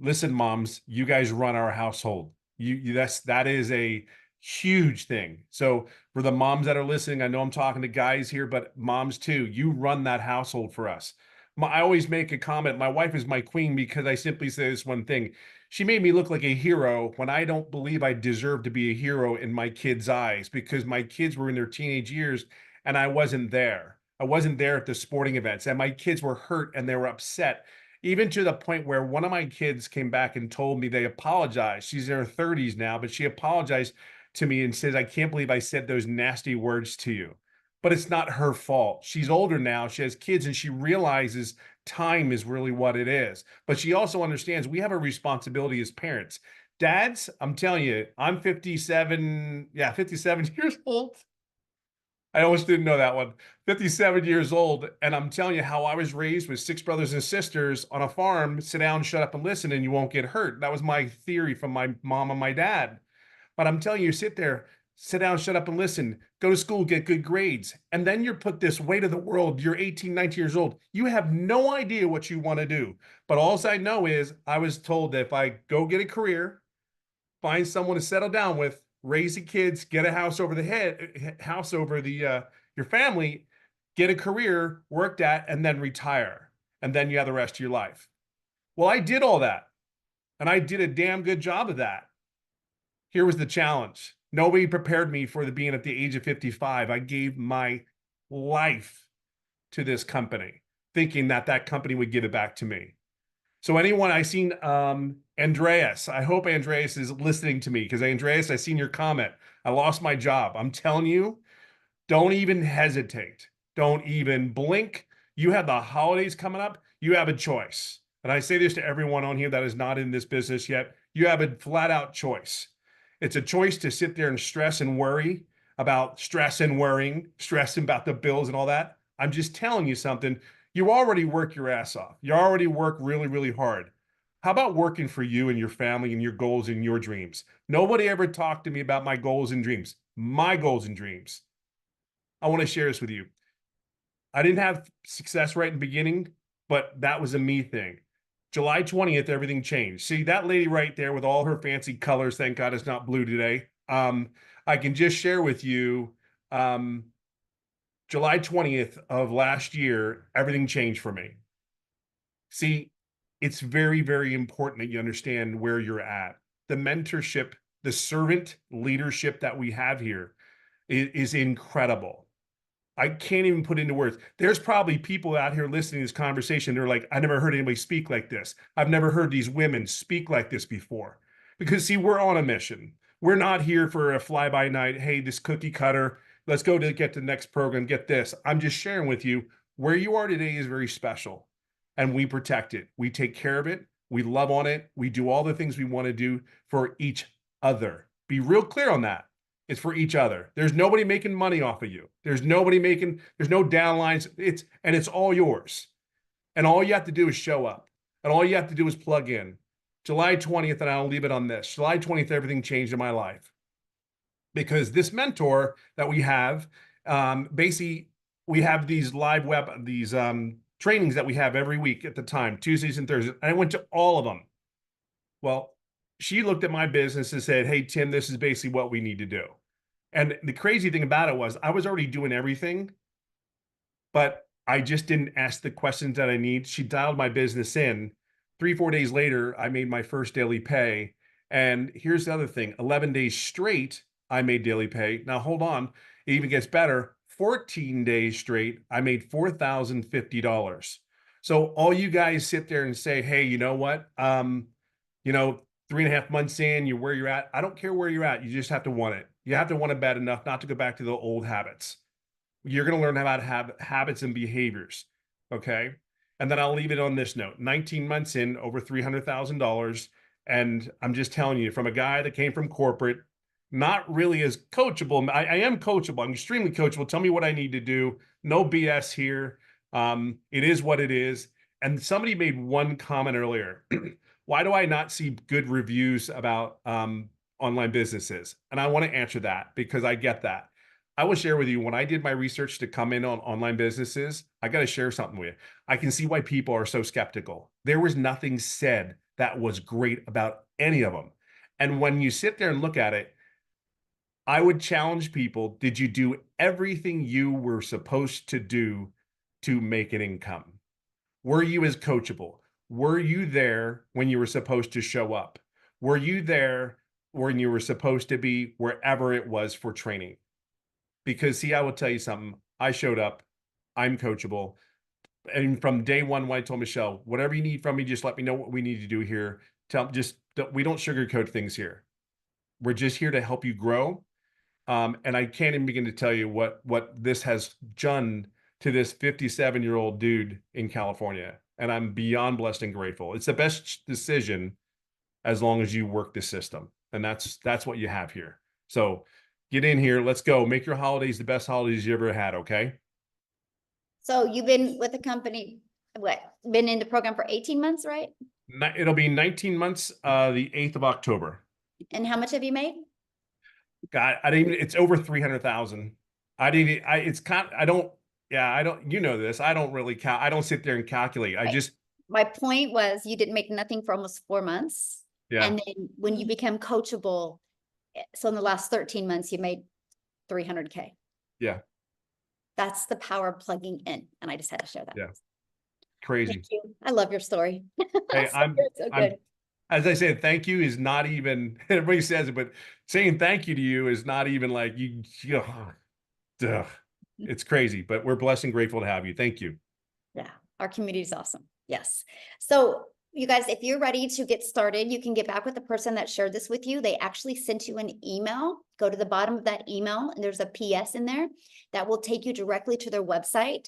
listen, moms, you guys run our household. That is a huge thing. So for the moms that are listening, I know I'm talking to guys here, but moms too, you run that household for us. I always make a comment. My wife is my queen because I simply say this one thing. She made me look like a hero when I don't believe I deserve to be a hero in my kids' eyes, because my kids were in their teenage years and I wasn't there. I wasn't there at the sporting events, and my kids were hurt and they were upset, even to the point where one of my kids came back and told me they apologized. She's in her 30s now, but she apologized to me and says, I can't believe I said those nasty words to you. But it's not her fault. She's older now. She has kids and she realizes time is really what it is. But she also understands we have a responsibility as parents. Dads, I'm telling you, I'm 57 years old. I almost didn't know that one. 57 years old. And I'm telling you how I was raised with 6 brothers and sisters on a farm. Sit down, shut up and listen, and you won't get hurt. That was my theory from my mom and my dad. But I'm telling you, sit there, sit down, shut up and listen, go to school, get good grades. And then you're put this weight of the world. You're 18, 19 years old. You have no idea what you want to do. But all I know is I was told that if I go get a career, find someone to settle down with, raise the kids, get a house over your family, get a career, work that, and then retire. And then you have the rest of your life. Well, I did all that. And I did a damn good job of that. Here was the challenge. Nobody prepared me for being at the age of 55. I gave my life to this company, thinking that that company would give it back to me. So anyone, I seen Andreas. I hope Andreas is listening to me, because Andreas, I seen your comment. I lost my job. I'm telling you, don't even hesitate. Don't even blink. You have the holidays coming up. You have a choice. And I say this to everyone on here that is not in this business yet. You have a flat out choice. It's a choice to sit there and stress and worry about stress and worrying, stressing about the bills and all that. I'm just telling you something. You already work your ass off. You already work really, really hard. How about working for you and your family and your goals and your dreams? Nobody ever talked to me about my goals and dreams. My goals and dreams. I want to share this with you. I didn't have success right in the beginning, but that was a me thing. July 20th, everything changed. See that lady right there with all her fancy colors. Thank God it's not blue today. I can just share with you, July 20th of last year, everything changed for me. See, it's very, very important that you understand where you're at. The mentorship, the servant leadership that we have here is incredible. I can't even put into words. There's probably people out here listening to this conversation. They're like, I never heard anybody speak like this. I've never heard these women speak like this before. Because see, we're on a mission. We're not here for a fly-by-night, hey, this cookie cutter, let's go to get to the next program, get this. I'm just sharing with you where you are today is very special. And we protect it. We take care of it. We love on it. We do all the things we want to do for each other. Be real clear on that. It's for each other. There's nobody making money off of you. There's no downlines. It's all yours. And all you have to do is show up. And all you have to do is plug in. July 20th, and I'll leave it on this. July 20th, everything changed in my life. Because this mentor that we have, basically, we have these trainings that we have every week at the time, Tuesdays and Thursdays. And I went to all of them. Well, she looked at my business and said, hey, Tim, this is basically what we need to do. And the crazy thing about it was I was already doing everything, but I just didn't ask the questions that I need. She dialed my business in. 3-4 days later, I made my first daily pay. And here's the other thing, 11 days straight, I made daily pay. Now, hold on, it even gets better. 14 days straight, I made $4,050. So all you guys sit there and say, hey, you know what? 3.5 months in, you're where you're at. I don't care where you're at. You just have to want it. You have to want it bad enough not to go back to the old habits. You're going to learn how to have habits and behaviors. Okay. And then I'll leave it on this note, 19 months in, over $300,000. And I'm just telling you, from a guy that came from corporate, not really as coachable. I am coachable. I'm extremely coachable. Tell me what I need to do. No BS here. It is what it is. And somebody made one comment earlier. Why do I not see good reviews about online businesses? And I want to answer that because I get that. I will share with you, when I did my research to come in on online businesses, I got to share something with you. I can see why people are so skeptical. There was nothing said that was great about any of them. And when you sit there and look at it, I would challenge people, did you do everything you were supposed to do to make an income? Were you as coachable? Were you there when you were supposed to show up? Were you there when you were supposed to be wherever it was for training? Because see, I will tell you something. I showed up. I'm coachable. And from day one, when I told Michelle, whatever you need from me, just let me know what we need to do here. We don't sugarcoat things here. We're just here to help you grow. And I can't even begin to tell you what this has done to this 57-year-old dude in California. And I'm beyond blessed and grateful. It's the best decision as long as you work the system. And that's what you have here. So get in here. Let's go. Make your holidays the best holidays you ever had. Okay. So you've been with the company, been in the program for 18 months, right? It'll be 19 months, the 8th of October. And how much have you made? God, it's over 300,000. You know this. I don't really count. I don't sit there and calculate. My point was you didn't make nothing for almost 4 months. Yeah. And then when you become coachable, so in the last 13 months, you made 300K. Yeah. That's the power of plugging in. And I just had to share that. Yeah. Crazy. Thank you. I love your story. Hey, so good. As I said, thank you is not even, everybody says it, but saying thank you to you is not even like it's crazy, but we're blessed and grateful to have you. Thank you. Yeah. Our community is awesome. Yes. So you guys, if you're ready to get started, you can get back with the person that shared this with you. They actually sent you an email. Go to the bottom of that email and there's a PS in there that will take you directly to their website.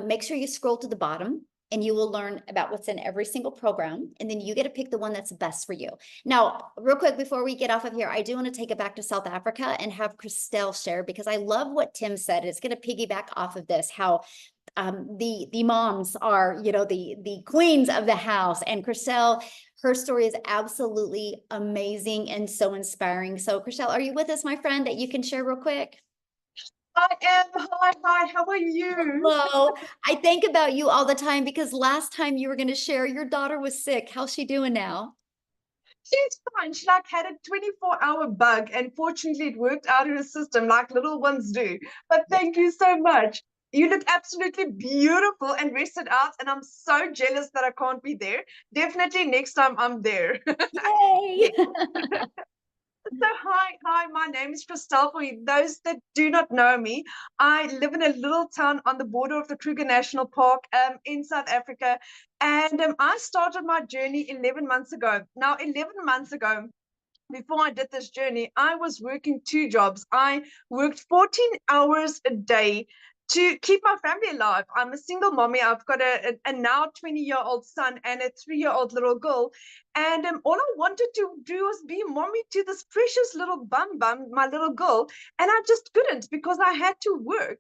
Make sure you scroll to the bottom and you will learn about what's in every single program. And then you get to pick the one that's best for you. Now, real quick, before we get off of here, I do want to take it back to South Africa and have Christelle share, because I love what Tim said. It's going to piggyback off of this, how the moms are, the queens of the house. And Christelle, her story is absolutely amazing and so inspiring. So Christelle, are you with us, my friend, that you can share real quick? I am. Hi, how are you? Hello. I think about you all the time because last time you were going to share, your daughter was sick. How's she doing now? She's fine. She had a 24-hour bug, and fortunately it worked out in her system like little ones do. But thank you so much. You look absolutely beautiful and rested out, and I'm so jealous that I can't be there. Definitely next time I'm there. Yay! So hi, my name is Christelle. For those that do not know me, I live in a little town on the border of the Kruger National Park in South Africa. And I started my journey 11 months ago. Now, 11 months ago, before I did this journey, I was working 2 jobs. I worked 14 hours a day to keep my family alive. I'm a single mommy. I've got a now 20-year-old son and a 3-year-old little girl. And all I wanted to do was be mommy to this precious little bum, my little girl. And I just couldn't because I had to work.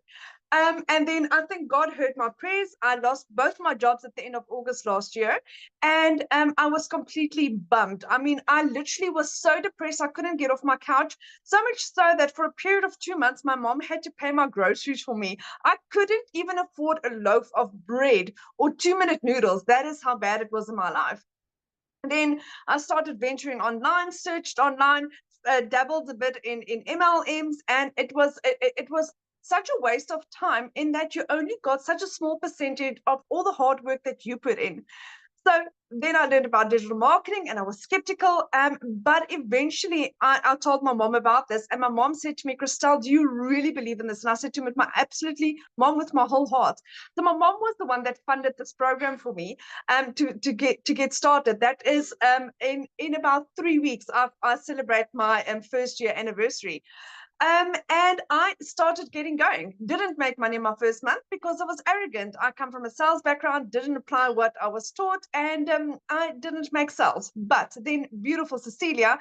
And then I think God heard my prayers. I lost both my jobs at the end of August last year. And I was completely bummed. I mean, I literally was so depressed. I couldn't get off my couch. So much so that for a period of 2 months, my mom had to pay my groceries for me. I couldn't even afford a loaf of bread or 2-minute noodles. That is how bad it was in my life. And then I started venturing online, searched online, dabbled a bit in MLMs, and it was such a waste of time in that you only got such a small percentage of all the hard work that you put in. So then I learned about digital marketing and I was skeptical. But eventually I told my mom about this, and my mom said to me, Christelle, do you really believe in this? And I said to her, mom, with my whole heart. So my mom was the one that funded this program for me to get started. That is in about 3 weeks, I celebrate my first year anniversary. And I started getting going. Didn't make money in my first month because I was arrogant. I come from a sales background, didn't apply what I was taught, and I didn't make sales. But then beautiful Cecilia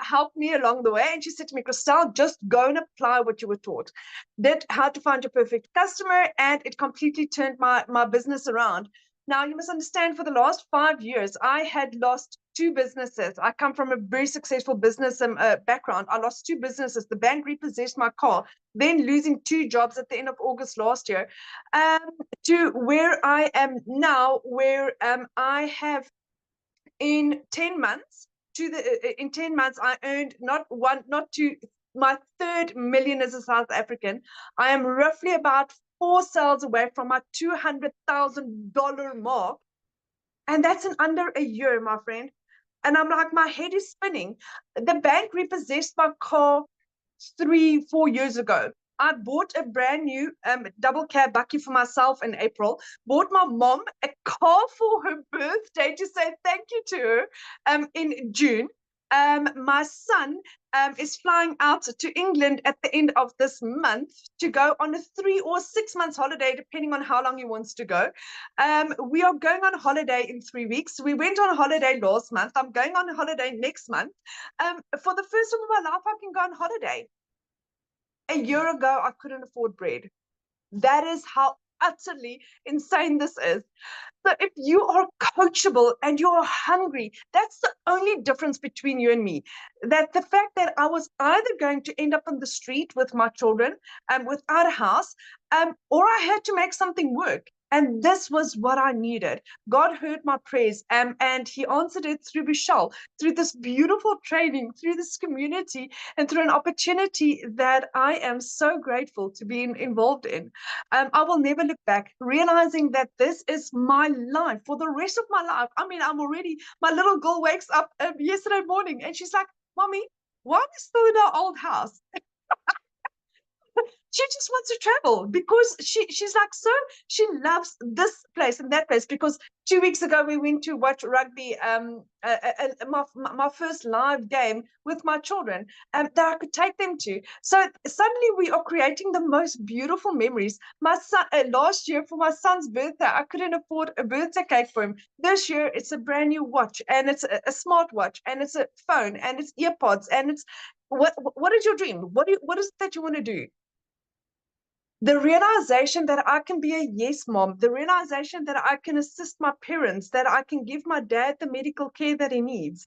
helped me along the way. And she said to me, Christelle, just go and apply what you were taught. Did How to Find Your Perfect Customer, and it completely turned my business around. Now, you must understand, for the last 5 years, I had lost 2 businesses. I come from a very successful business background. I lost 2 businesses. The bank repossessed my car, then losing 2 jobs at the end of August last year, to where I am now, where I have in 10 months, I earned not 1, not 2, my 3rd million as a South African. I am roughly about 4 sales away from my $200,000 mark. And that's in under a year, my friend. And I'm like, my head is spinning. The bank repossessed my car 3-4 years ago. I bought a brand new double cab bakkie for myself in April, bought my mom a car for her birthday to say thank you to her in June. My son is flying out to England at the end of this month to go on a 3 or 6 months holiday, depending on how long he wants to go. We are going on holiday in 3 weeks. We went on holiday last month. I'm going on holiday next month. For the first time in my life, I can go on holiday. A year ago, I couldn't afford bread. That is how utterly insane this is. So if you are coachable and you're hungry, that's the only difference between you and me. That the fact that I was either going to end up on the street with my children without a house, or I had to make something work. And this was what I needed. God heard my prayers, and he answered it through Vishal, through this beautiful training, through this community, and through an opportunity that I am so grateful to be involved in. I will never look back, realizing that this is my life for the rest of my life. I mean, my little girl wakes up yesterday morning and she's like, Mommy, why are we still in our old house? She just wants to travel because she's like, so she loves this place and that place. Because 2 weeks ago we went to watch rugby, my first live game with my children that I could take them to. So suddenly we are creating the most beautiful memories. My son, last year for my son's birthday, I couldn't afford a birthday cake for him. This year it's a brand new watch, and it's a smart watch, and it's a phone, and it's earpods, and it's what is your dream? What is it that you want to do? The realization that I can be a yes mom, the realization that I can assist my parents, that I can give my dad the medical care that he needs.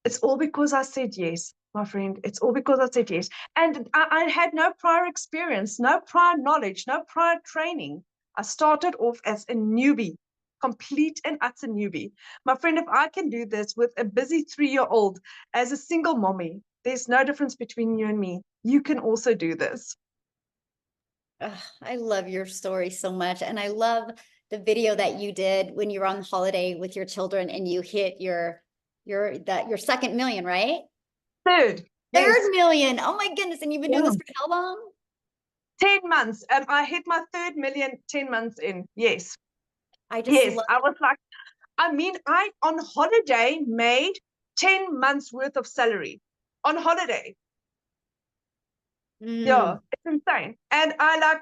It's all because I said yes, my friend. It's all because I said yes. And I had no prior experience, no prior knowledge, no prior training. I started off as a newbie, complete and utter newbie. My friend, if I can do this with a busy 3-year-old as a single mommy, there's no difference between you and me. You can also do this. I love your story so much. And I love the video that you did when you were on holiday with your children and you hit your 2nd million, right? Third yes. million. Oh my goodness. And you've been doing this for how long? 10 months. I hit my 3rd million 10 months in. Yes. I was like, I on holiday made 10 months worth of salary on holiday. Yeah, it's insane. And I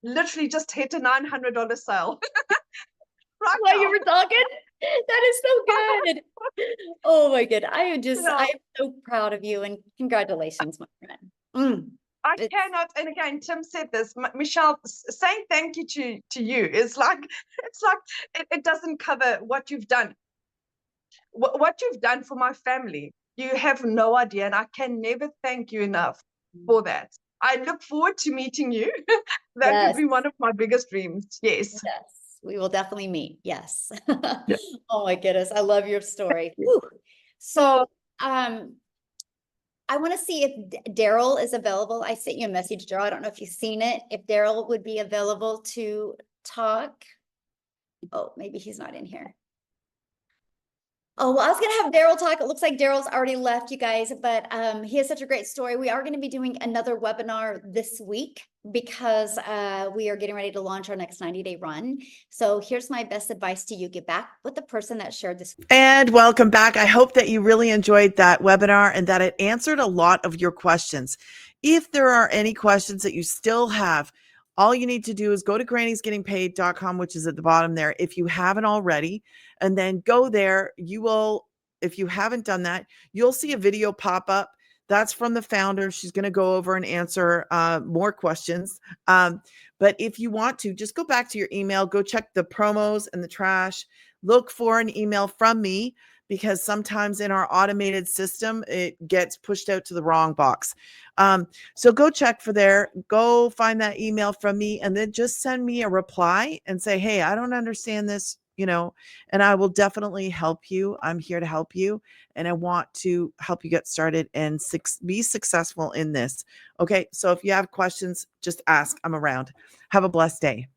literally just hit a $900 sale. Right while you were talking, that is so good. Oh my God. I am so proud of you, and congratulations, my friend. I cannot, and again, Tim said this, Michelle, saying thank you to you is like, it doesn't cover what you've done. What you've done for my family, you have no idea, and I can never thank you enough for that. I look forward to meeting you. That would be one of my biggest dreams. Yes. Yes, we will definitely meet. Yes. Oh my goodness. I love your story. So, I want to see if Daryl is available. I sent you a message, Daryl. I don't know if you've seen it. If Daryl would be available to talk. Oh, maybe he's not in here. Oh, well, I was going to have Daryl talk. It looks like Daryl's already left, you guys, but he has such a great story. We are going to be doing another webinar this week because we are getting ready to launch our next 90-day run. So here's my best advice to you. Get back with the person that shared this. And welcome back. I hope that you really enjoyed that webinar and that it answered a lot of your questions. If there are any questions that you still have, all you need to do is go to grannysgettingpaid.com, which is at the bottom there, if you haven't already, and then go there. You will, if you haven't done that, you'll see a video pop up. That's from the founder. She's going to go over and answer more questions. But if you want to, just go back to your email, go check the promos and the trash, look for an email from me, because sometimes in our automated system, it gets pushed out to the wrong box. So go check for there, go find that email from me, and then just send me a reply and say, hey, I don't understand this, and I will definitely help you. I'm here to help you, and I want to help you get started and be successful in this. Okay, so if you have questions, just ask. I'm around. Have a blessed day.